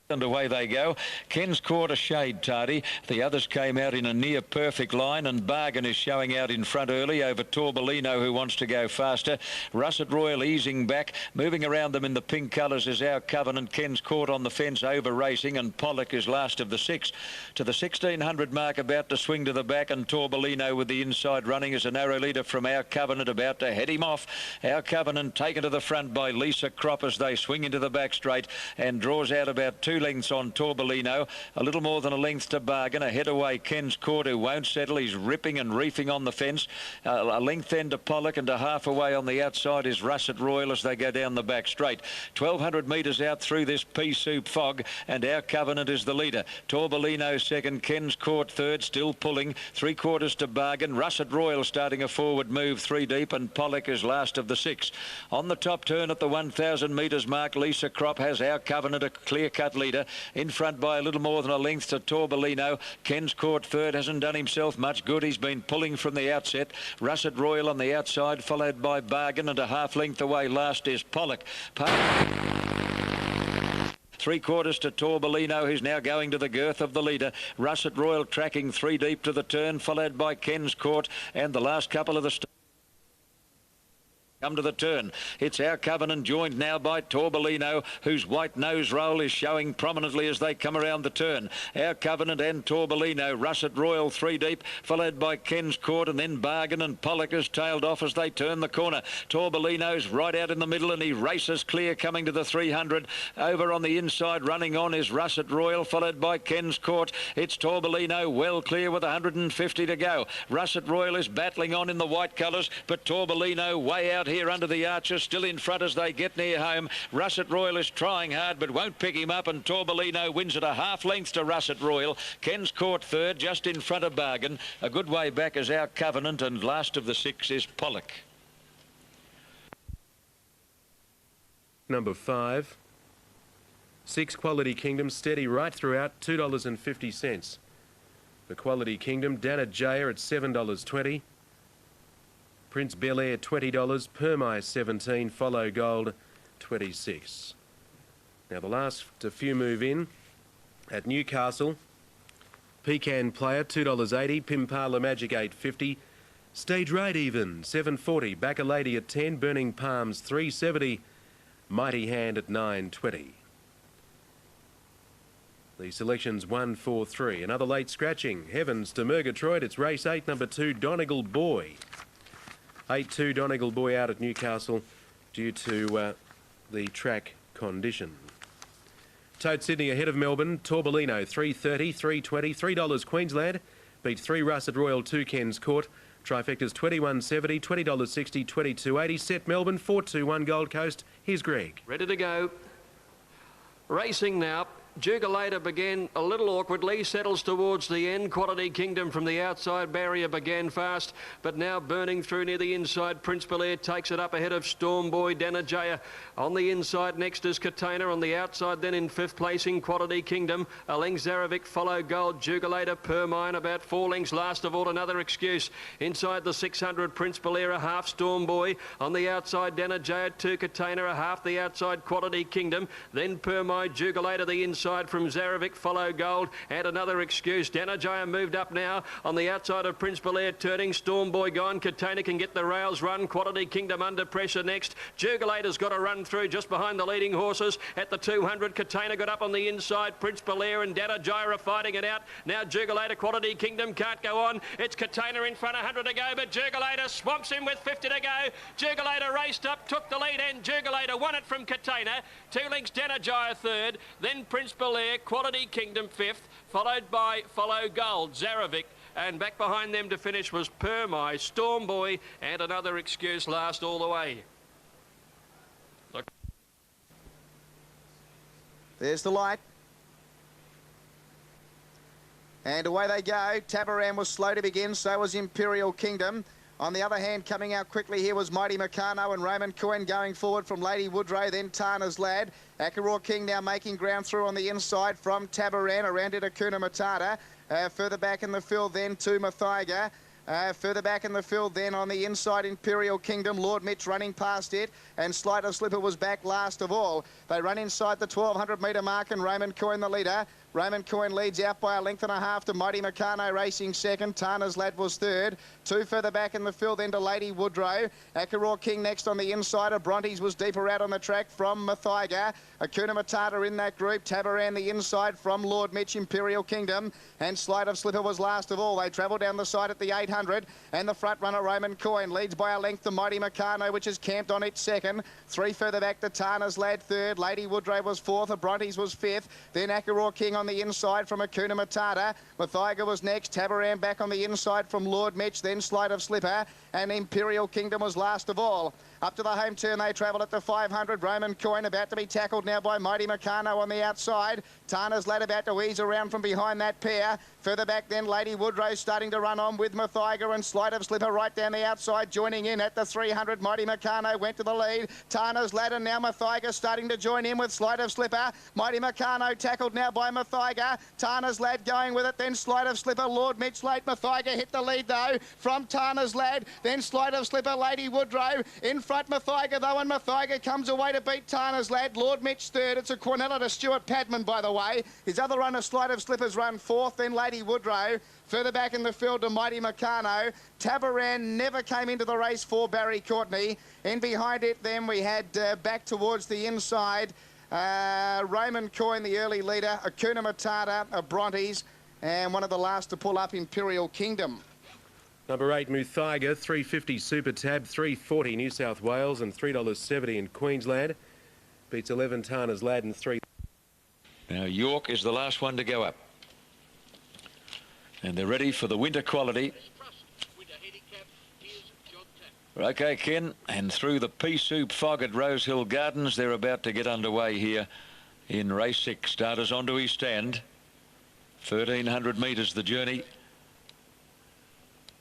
And away they go. Ken's Court a shade tardy. The others came out in a near perfect line, and Bargain is showing out in front early over Torbellino, who wants to go faster. Russet Royal easing back. Moving around them in the pink colours is Our Covenant. Ken's Court on the fence over racing, and Pollock is last of the 6. To the 1600 mark, about to swing to the back, and Torbellino with the inside running as a narrow leader from Our Covenant, about to head him off. Our Covenant taken to the front by Lisa Crop as they swing into the back straight, and draws out about 2 lengths on Torbellino, a little more than a length to Bargain. Ahead away Ken's Court, who won't settle. He's ripping and reefing on the fence. A length then to Pollock, and a half away on the outside is Russet Royal as they go down the back straight. 1200 metres out through this pea soup fog, and Our Covenant is the leader. Torbellino second, Ken's Court third, still pulling. 3/4 to Bargain. Russet Royal starting a forward move 3 deep, and Pollock is last of the 6. On the top turn at the 1000 metres mark, Lisa Crop has Our Covenant a clear-cut leader. In front by a little more than a length to Torbellino. Ken's Court third, hasn't done himself much good. He's been pulling from the outset. Russet Royal on the outside, followed by Bargain, and a half length away last is Pollock. 3/4 to Torbellino, who's now going to the girth of the leader. Russet Royal tracking 3 deep to the turn, followed by Ken's Court, and the last couple of the come to the turn. It's Our Covenant, joined now by Torbellino, whose white nose roll is showing prominently as they come around the turn. Our Covenant and Torbellino. Russet Royal 3 deep, followed by Ken's Court, and then Bargain, and Pollock is tailed off as they turn the corner. Torbellino's right out in the middle, and he races clear coming to the 300. Over on the inside, running on, is Russet Royal, followed by Ken's Court. It's Torbellino well clear with 150 to go. Russet Royal is battling on in the white colours, but Torbellino way out here under the arches, still in front as they get near home. Russet Royal is trying hard but won't pick him up, and Torbellino wins at a half length to Russet Royal. Ken's Court third, just in front of Bargain. A good way back is Our Covenant, and last of the 6 is Pollock. Number 5. 6 Quality Kingdom, steady right throughout, $2.50. The Quality Kingdom, Dana Jaya at $7.20. Prince Bel Air $20, Permai $17, Follow Gold $26. Now the last few move in at Newcastle. Pecan Player $2.80, Pimpala Magic $8.50, Stage Right Even $7.40, Back a Lady at $10, Burning Palms $3.70, Mighty Hand at $9.20. The selection's 1, 4, 3. Another late scratching. Heavens to Murgatroyd. It's race 8, number 2, Donegal Boy. 8-2 Donegal Boy out at Newcastle due to the track condition. Toad Sydney ahead of Melbourne. Torbellino $3.30, $3.20, $3 Queensland. Beat 3 Russet Royal, 2 Ken's Court. Trifecta's $21.70, $20.60, $22.80. Set Melbourne 4-2-1 Gold Coast. Here's Greg. Ready to go. Racing now. Jugulator began a little awkwardly, settles towards the end. Quality Kingdom from the outside barrier began fast, but now burning through near the inside. Prince Bel Air takes it up ahead of Storm Boy. Danajaya on the inside. Next is Katana on the outside. Then in 5th placing, Quality Kingdom. A length Zarovic, Follow Gold. Jugulator, Permine about 4 lengths. Last of all, Another Excuse. Inside the 600, Prince Bel Air, a half. Storm Boy on the outside. Danajaya, 2 Katana, a half. The outside, Quality Kingdom. Then Permine, Jugulator the inside from Zarovic, Follow Gold, and Another Excuse. Danajaya moved up now on the outside of Prince Bel Air, turning. Storm Boy gone. Katana can get the rails run. Quality Kingdom under pressure next. Jugulator's got to run through just behind the leading horses at the 200. Katana got up on the inside. Prince Bel Air and Danajaya are fighting it out. Now Jugulator, Quality Kingdom can't go on. It's Katana in front, 100 to go, but Jugulator swamps him with 50 to go. Jugulator raced up, took the lead, and Jugulator won it from Katana. 2 lengths Danajaya third, then Prince Bel Air, Quality Kingdom 5th, followed by Follow Gold, Zarovic, and back behind them to finish was Permai, Storm Boy, and Another Excuse last all the way. Look. There's the light. And away they go. Tabaran was slow to begin, so was Imperial Kingdom. On the other hand, coming out quickly here was Mighty Meccano and Raymond Cohen going forward from Lady Woodrow, then Tana's Lad. Akaroa King now making ground through on the inside from Tabaran, around it Akuna Matata. Further back in the field then to Mathiga. Further back in the field then on the inside, Imperial Kingdom, Lord Mitch running past it, and Slight of Slipper was back last of all. They run inside the 1200 metre mark, and Raymond Coyne the leader. Raymond Coyne leads out by a length and a half to Mighty Meccano racing second. Tana's Lad was third. Two further back in the field then to Lady Woodrow. Akaraw King next on the inside. Brontes was deeper out on the track from Mathiga. Akuna Matata in that group. Tabaran the inside from Lord Mitch, Imperial Kingdom. And Slight of Slipper was last of all. They travel down the side at the 800. And the front runner, Raymond Coyne, leads by a length to Mighty Meccano, which is camped on its second. Three further back to Tana's Lad third. Lady Woodrow was fourth. Brontes was fifth. Then Akaraw King on the inside from Akuna Matata. Mathiga was next. Tabaran back on the inside from Lord Mitch. Then Slight of Slipper. And Imperial Kingdom was last of all. Up to the home turn, they travel at the 500. Raymond Coyne about to be tackled now by Mighty Meccano on the outside. Tana's Lad about to ease around from behind that pair. Further back then, Lady Woodrow starting to run on with Mathiga, and Slight of Slipper right down the outside, joining in at the 300. Mighty Meccano went to the lead. Tana's Lad and now Mathiga starting to join in with Slight of Slipper. Mighty Meccano tackled now by Mathiga. Tana's Lad going with it, then Slight of Slipper. Lord Mitch late. Mathiga hit the lead though from Tana's Lad. Then Slight of Slipper, Lady Woodrow in front. Mathiga though, and Mathiga comes away to beat Tana's Lad. Lord Mitch third. It's a Quinella to Stuart Padman, by the way. His other runner, Slight of Slippers, run fourth. Then Lady Woodrow. Further back in the field to Mighty Meccano. Tabaran never came into the race for Barry Courtney. And behind it then we had back towards the inside Raymond Coyne, the early leader. Akuna Matata, Brontes, and one of the last to pull up, Imperial Kingdom. Number 8, Mathiga, $3.50 Super Tab, $3.40 New South Wales, and $3.70 in Queensland. Beats 11 Tana's Lad and 3. Now York is the last one to go up. And they're ready for the winter quality. Okay, Ken, and through the pea soup fog at Rosehill Gardens, they're about to get underway here in race 6. Starters onto his stand. 1,300 metres the journey.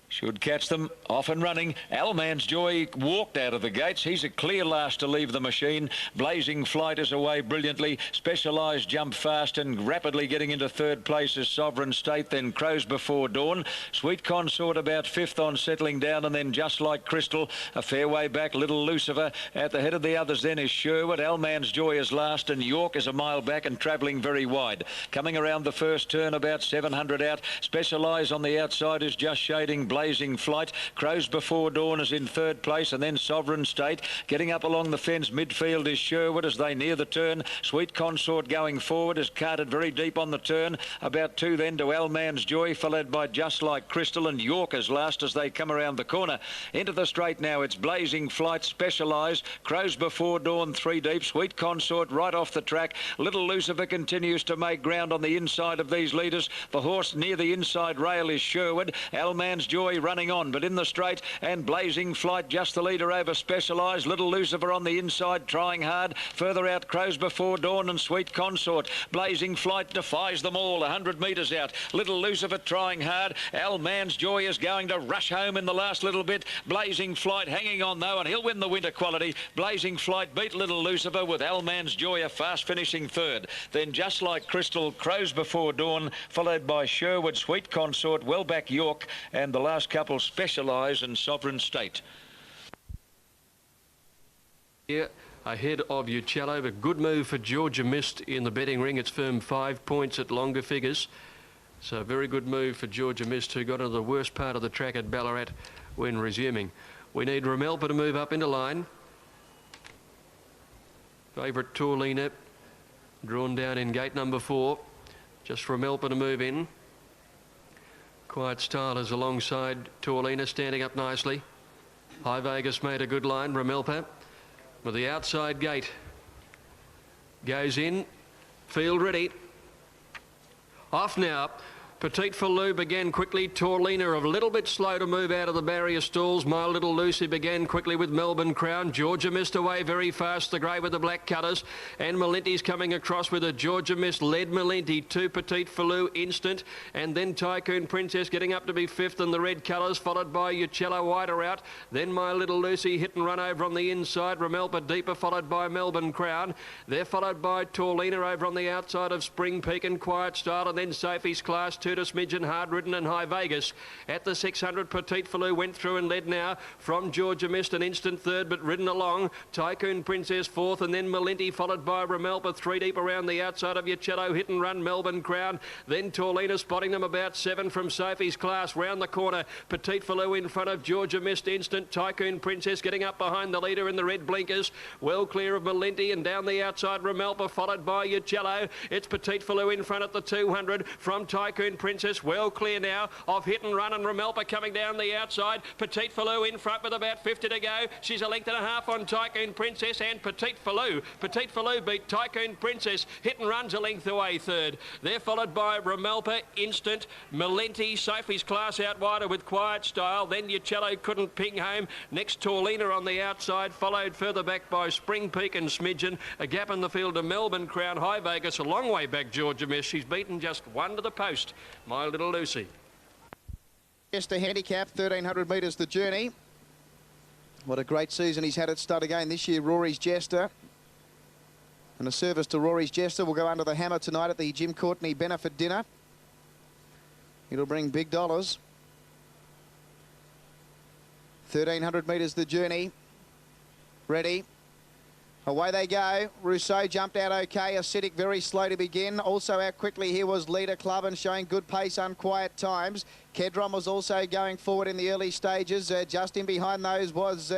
Should catch them off and running. Alman's Joy walked out of the gates. He's a clear last to leave the machine. Blazing Flight is away brilliantly. Specialised jump fast and rapidly getting into third place is Sovereign State, then Crows Before Dawn. Sweet Consort about fifth on settling down, and then Just Like Crystal a fair way back. Little Lucifer at the head of the others then is Sherwood. Alman's Joy is last, and York is a mile back and travelling very wide. Coming around the first turn about 700 out. Specialise on the outside is Just Shading. Blazing Flight. Crows Before Dawn is in third place, and then Sovereign State. Getting up along the fence midfield is Sherwood as they near the turn. Sweet Consort going forward is carted very deep on the turn. About two then to Alman's Joy, followed by Just Like Crystal, and York is last as they come around the corner. Into the straight now, it's Blazing Flight, Specialise. Crows Before Dawn, three deep. Sweet Consort right off the track. Little Lucifer continues to make ground on the inside of these leaders. The horse near the inside rail is Sherwood. Alman's Joy running on, but in the straight, and Blazing Flight just the leader over Specialised. Little Lucifer on the inside trying hard. Further out, Crows Before Dawn and Sweet Consort. Blazing Flight defies them all 100 metres out. Little Lucifer trying hard. Alman's Joy is going to rush home in the last little bit. Blazing Flight hanging on though, and he'll win the winter quality. Blazing Flight beat Little Lucifer with Alman's Joy a fast finishing third. Then Just Like Crystal, Crows Before Dawn, followed by Sherwood, Sweet Consort, well back York, and the last couple Specialise and Sovereign State. Here ahead of Uccello, but good move for Georgia Mist in the betting ring. It's firm 5 points at longer figures. So a very good move for Georgia Mist, who got into the worst part of the track at Ballarat when resuming. We need Ramelpa to move up into line. Favourite Torlina drawn down in gate number 4. Just Ramelpa to move in. Quiet Style is alongside Torlina, standing up nicely. High Vegas made a good line. Ramelpa with the outside gate. Goes in. Field ready. Off now. Petite Falou began quickly. Torlina a little bit slow to move out of the barrier stalls. My Little Lucy began quickly with Melbourne Crown. Georgia Mist away very fast. The grey with the black colours. And Malinti's coming across with a Georgia Mist led Malinti to Petite Falou instant. And then Tycoon Princess getting up to be fifth in the red colours, followed by Uccello wider out. Then My Little Lucy hit and run over on the inside. Ramelpa deeper, followed by Melbourne Crown. They're followed by Torlina over on the outside of Spring Peak and Quiet Style. And then Sophie's Class 2 two to Smidgen, Hard Ridden and High Vegas. At the 600, Petite Falou went through and led now from Georgia Mist, an instant third, but ridden along. Tycoon Princess fourth, and then Malenti followed by Ramelpa, three deep around the outside of Uccello. Hit and Run, Melbourne Crown. Then Torlina spotting them about 7 from Sophie's Class. Round the corner, Petite Falou in front of Georgia Mist instant. Tycoon Princess getting up behind the leader in the red blinkers. Well clear of Malenti, and down the outside Ramelpa followed by Uccello. It's Petite Falou in front at the 200 from Tycoon Princess. Well clear now of Hit and Run, and Ramelpa coming down the outside. Petite Falou in front with about 50 to go. She's a length and a half on Tycoon Princess and Petite Falou. Petite Falou beat Tycoon Princess. Hit and Run's a length away third. They're followed by Ramelpa, Instant, Malenti, Sophie's Class out wider with Quiet Style. Then Uccello couldn't ping home. Next Torlina on the outside, followed further back by Spring Peak and Smidgen. A gap in the field to Melbourne Crown. High Vegas a long way back, Georgia Miss. She's beaten just one to the post. My Little Lucy. Just a handicap, 1,300 metres the journey. What a great season he's had at stud again this year, Rory's Jester. And a service to Rory's Jester will go under the hammer tonight at the Jim Courtney benefit dinner. It'll bring big dollars. 1,300 metres the journey. Ready. Away they go. Rousseau jumped out okay. Acidic very slow to begin. Also out quickly here was Leader Club and showing good pace, Unquiet Times. Kedron was also going forward in the early stages. Just in behind those was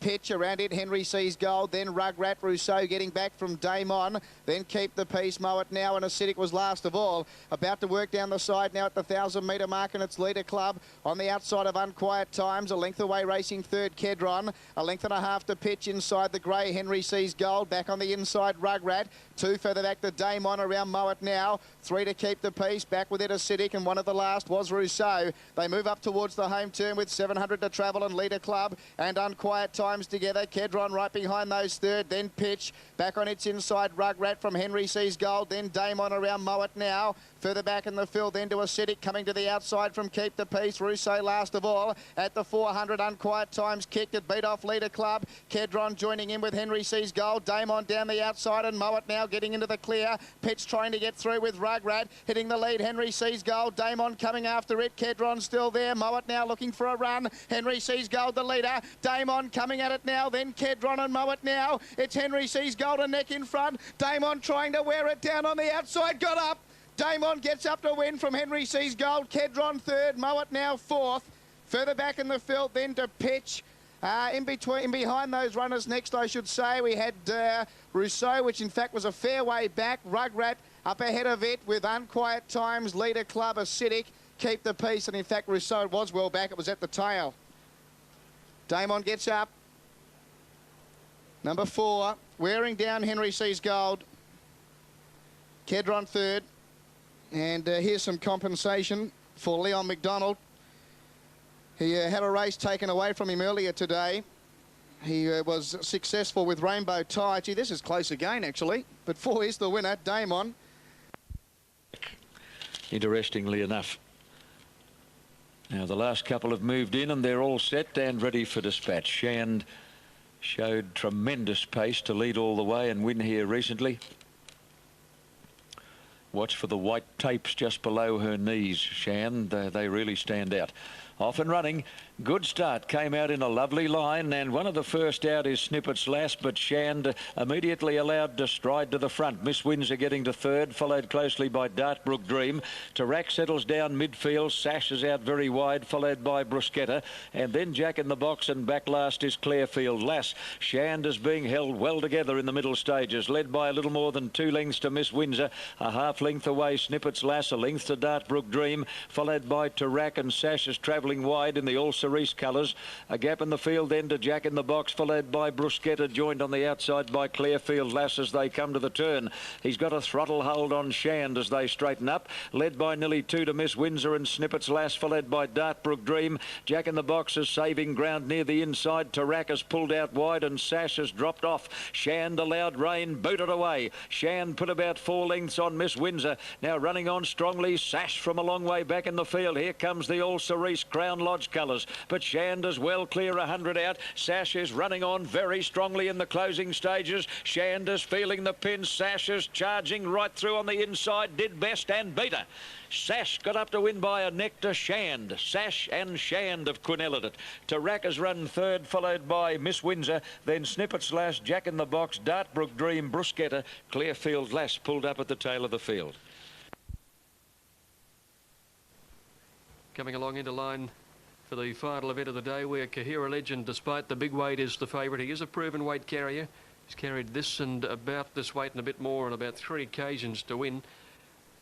Pitch. Around it, Henry Sees Gold. Then Rugrat. Rousseau getting back from Damon. Then Keep the Peace. Mow It Now. And Acidic was last of all. About to work down the side now at the 1,000-metre mark, and it's Leader Club on the outside of Unquiet Times. A length away racing third, Kedron. A length and a half to Pitch inside the grey, Henry Sees Gold. Back on the inside, Rugrat. 2 further back to Damon around Mow It Now. 3 to Keep the Peace. Back with it, Acidic. And one of the last was Rousseau. They move up towards the home turn with 700 to travel, and Leader Club and Unquiet Times together. Kedron right behind those third. Then Pitch. Back on its inside, Rugrat from Henry Sees Gold. Then Damon around Mow It Now. Further back in the field, then to Acidic coming to the outside from Keep the Peace. Rousseau last of all at the 400. Unquiet Times kicked it, beat off Leader Club. Kedron joining in with Henry Sees Gold. Damon down the outside, and Mow It Now getting into the clear. Pitch trying to get through with Rugrat. Hitting the lead, Henry Sees Gold. Damon coming after it. Kedron still there. Mow It Now looking for a run. Henry Sees Gold the leader. Damon coming at it now. Then Kedron and Mow It Now. It's Henry Sees Gold and neck in front. Damon trying to wear it down on the outside. Got up. Damon gets up to win from Henry Sees Gold. Kedron third. Mow It Now fourth. Further back in the field then to Pitch. In behind those runners next, I should say, we had Rousseau, which in fact was a fair way back. Rugrat up ahead of it with Unquiet Times, Leader Club, Acidic, Keep the Peace, and in fact Rousseau was well back. It was at the tail. Damon gets up. Number 4, wearing down Henry Sees Gold. Kedron third. And here's some compensation for Leon McDonald. He had a race taken away from him earlier today. He was successful with Rainbow Tide. Gee, this is close again, actually. But 4 is the winner, Damon. Interestingly enough. Now, the last couple have moved in and they're all set and ready for dispatch. Shand showed tremendous pace to lead all the way and win here recently. Watch for the white tapes just below her knees, Shand. They really stand out. Off and running. Good start. Came out in a lovely line, and one of the first out is Snippets Last, but Shand immediately allowed to stride to the front. Miss Windsor getting to third, followed closely by Dartbrook Dream. Tarak settles down midfield. Sash is out very wide, followed by Bruschetta, and then Jack in the box, and back last is Clearfield Lass. Shand is being held well together in the middle stages, led by a little more than 2 lengths to Miss Windsor. A half length away, Snippets Lass, a length to Dartbrook Dream, followed by Tarak, and Sash is travelling wide in the All Cerise colours. A gap in the field then to Jack in the box, followed by Bruschetta, joined on the outside by Clearfield Lass as they come to the turn. He's got a throttle hold on Shand as they straighten up, led by nearly 2 to Miss Windsor and Snippets Lass, followed by Dartbrook Dream. Jack in the box is saving ground near the inside. Tarak has pulled out wide and Sash has dropped off. Shand allowed rain, booted away. Shand put about 4 lengths on Miss Windsor. Now running on strongly, Sash from a long way back in the field. Here comes the All Cerise crowd. Crown Lodge colours. But Shander's well clear 100 out. Sash is running on very strongly in the closing stages. Shander's feeling the pin. Sash is charging right through on the inside. Did best and beat her. Sash got up to win by a neck to Shand. Sash and Shand of Quinelladit. Tarak has run third, followed by Miss Windsor. Then Snippet's Lass, Jack in the Box, Dartbrook Dream, Bruschetta. Clearfield Lass pulled up at the tail of the field. Coming along into line for the final event of the day, where Kahira Legend, despite the big weight, is the favourite. He is a proven weight carrier. He's carried this and about this weight and a bit more on about 3 occasions to win.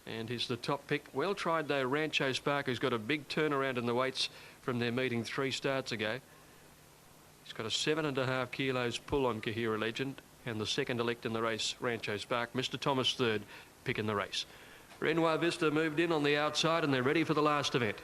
And he's the top pick. Well tried though, Rancho Spark, who's got a big turnaround in the weights from their meeting 3 starts ago. He's got a 7.5 kilos pull on Kahira Legend, and the second elect in the race, Rancho Spark. Mr. Thomas third pick in the race. Renoir Vista moved in on the outside, and they're ready for the last event.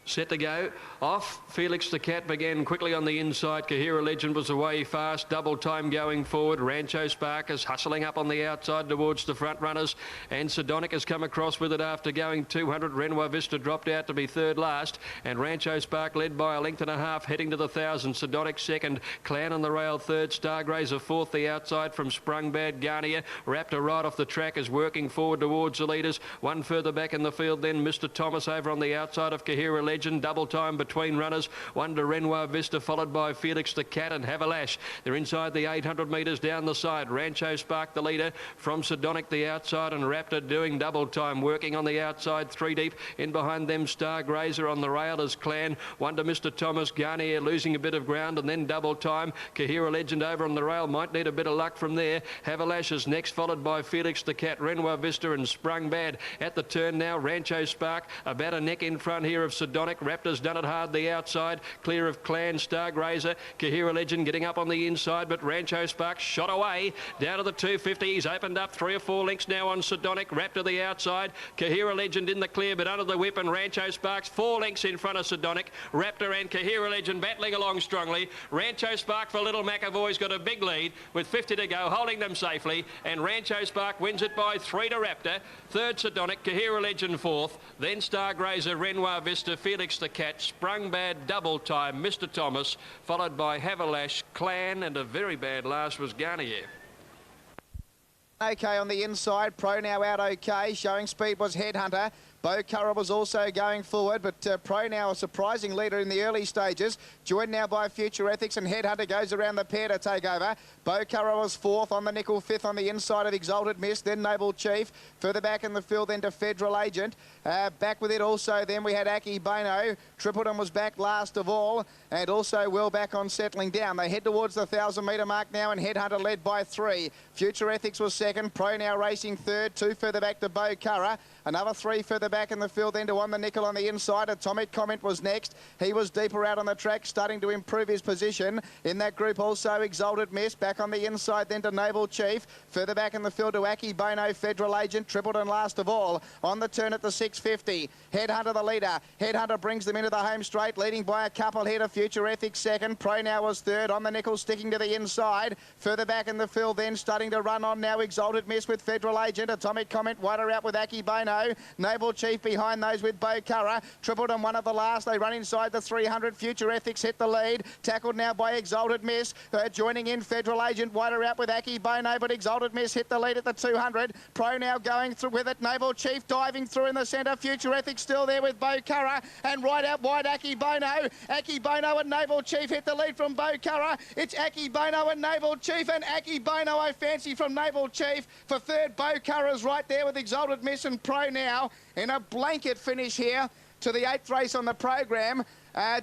Set to go. Off. Felix the Cat began quickly on the inside. Kahira Legend was away fast. Double time going forward. Rancho Spark is hustling up on the outside towards the front runners. And Sidonic has come across with it after going 200. Renoir Vista dropped out to be third last. And Rancho Spark led by a length and a half, heading to the 1,000. Sidonic second. Clan on the rail third. Stargrazer fourth. The outside from Sprung Bad Garnier. Raptor right off the track is working forward towards the leaders. One further back in the field. Then Mr. Thomas over on the outside of Kahira Legend. Double time between runners. One to Renoir Vista, followed by Felix the Cat and Havalash. They're inside the 800 metres down the side. Rancho Spark the leader, from Sidonic the outside, and Raptor doing double time, working on the outside 3 deep. In behind them Stargrazer on the rail as Clan. One to Mr. Thomas. Garnier losing a bit of ground, and then double time. Kahira Legend over on the rail might need a bit of luck from there. Havalash is next, followed by Felix the Cat, Renoir Vista and Sprung Bad. At the turn now, Rancho Spark about a neck in front here of Sidonic. Raptor's done it hard the outside, clear of Clan, Stargrazer. Kahira Legend getting up on the inside, but Rancho Spark shot away down to the 250. He's opened up 3 or 4 lengths now on Sidonic. Raptor the outside. Kahira Legend in the clear, but under the whip, and Rancho Spark's 4 lengths in front of Sidonic. Raptor and Kahira Legend battling along strongly. Rancho Spark for Little McAvoy's got a big lead with 50 to go, holding them safely, and Rancho Spark wins it by 3 to Raptor. Third Sidonic, Kahira Legend fourth, then Stargrazer, Renoir Vista, Felix the Cat, Sprung Bad, double time, Mr. Thomas, followed by Havalash, Clan, and a very bad last was Garnier. Okay on the inside, Pro Now out okay, showing speed was Headhunter. Bo Curra was also going forward, but Pro Now a surprising leader in the early stages. Joined now by Future Ethics, and Headhunter goes around the pair to take over. Bo Curra was fourth on the nickel, fifth on the inside of Exalted Mist, then Noble Chief. Further back in the field then to Federal Agent. Back with it also then we had Aki Bono. Tripleton was back last of all, and also well back on settling down. They head towards the 1,000 metre mark now, and Headhunter led by 3. Future Ethics was second, Pro Now racing third, 2 further back to Bo Curra. Another 3 further back in the field then to On the Nickel on the inside. Atomic Comment was next. He was deeper out on the track, starting to improve his position. In that group also Exalted Mist. Back on the inside then to Noble Chief. Further back in the field to Aki Bono, Federal Agent, Tripleton last of all. On the turn at the 650. Headhunter the leader. Headhunter brings them into the home straight, leading by a couple here to Future Ethics second. Pro Now was third. On the Nickel sticking to the inside. Further back in the field then starting to run on now Exalted Mist with Federal Agent. Atomic Comment wider out with Aki Bono. Noble Chief behind those with Bo Curra. Tripleton one of the last. They run inside the 300. Future Ethics hit the lead. Tackled now by Exalted Mist. Joining in Federal Agent wider out with Aki Bono, but Exalted Mist hit the lead at the 200. Pro Now going through with it. Noble Chief diving through in the centre. Future Ethics still there with Bo Curra, and right out wide Aki Bono. Aki Bono and Noble Chief hit the lead from Bo Curra. It's Aki Bono and Noble Chief, and Aki Bono I fancy from Noble Chief for third. Bo Curra's right there with Exalted Mist and Pro Now in a blanket finish here to the 8th race on the program.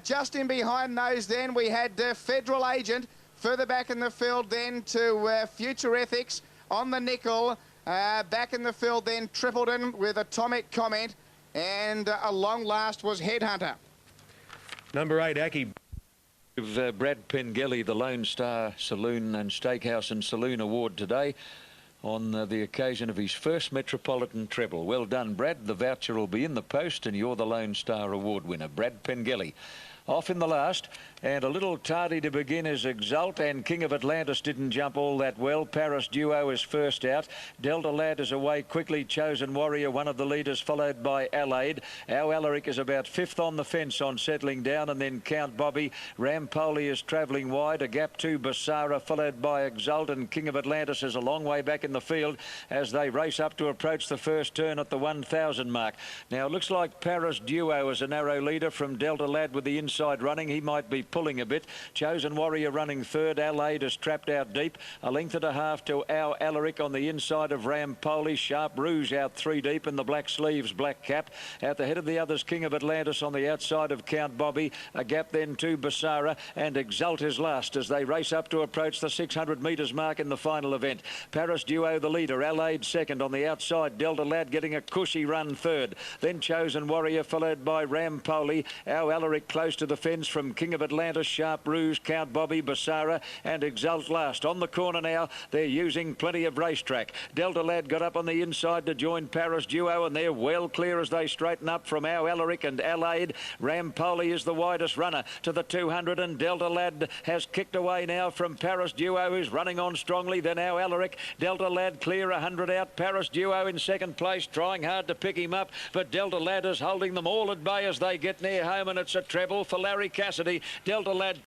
Just in behind those then we had Federal Agent. Further back in the field then to Future Ethics. On the Nickel. Back in the field then Tripleton with Atomic Comment. And a long last was Headhunter. Number 8, Aki. Brad Pengelly, the Lone Star Saloon and Steakhouse and Saloon Award today, on the occasion of his first Metropolitan treble. Well done, Brad. The voucher will be in the post, and you're the Lone Star Award winner, Brad Pengelly. Off in the last, and a little tardy to begin is Exult, and King of Atlantis didn't jump all that well. Paris Duo is first out. Delta Lad is away quickly. Chosen Warrior, one of the leaders, followed by Allied. Our Alaric is about fifth on the fence on settling down, and then Count Bobby. Rampoli is travelling wide. A gap to Basara, followed by Exult, and King of Atlantis is a long way back in the field as they race up to approach the first turn at the 1,000 mark. Now it looks like Paris Duo is a narrow leader from Delta Lad with the inside running. He might be pulling a bit. Chosen Warrior running third. Allied is trapped out deep. A length and a half to Our Alaric on the inside of Rampoli. Sharp Rouge out 3 deep in the black sleeves, black cap. At the head of the others, King of Atlantis on the outside of Count Bobby. A gap then to Basara, and Exult is last as they race up to approach the 600 metres mark in the final event. Paris Duo the leader. Allied second on the outside. Delta Lad getting a cushy run third. Then Chosen Warrior followed by Rampoli. Our Alaric close to the fence from King of Atlantis, Sharp Rouge, Count Bobby, Basara, and Exult last. On the corner now, they're using plenty of racetrack. Delta Lad got up on the inside to join Paris Duo, and they're well clear as they straighten up from Our Alaric and Allied. Rampoli is the widest runner to the 200, and Delta Lad has kicked away now from Paris Duo, who's running on strongly. Then Our Alaric. Delta Lad clear 100 out. Paris Duo in second place, trying hard to pick him up, but Delta Lad is holding them all at bay as they get near home, and it's a treble for Larry Cassidy. Delta Lad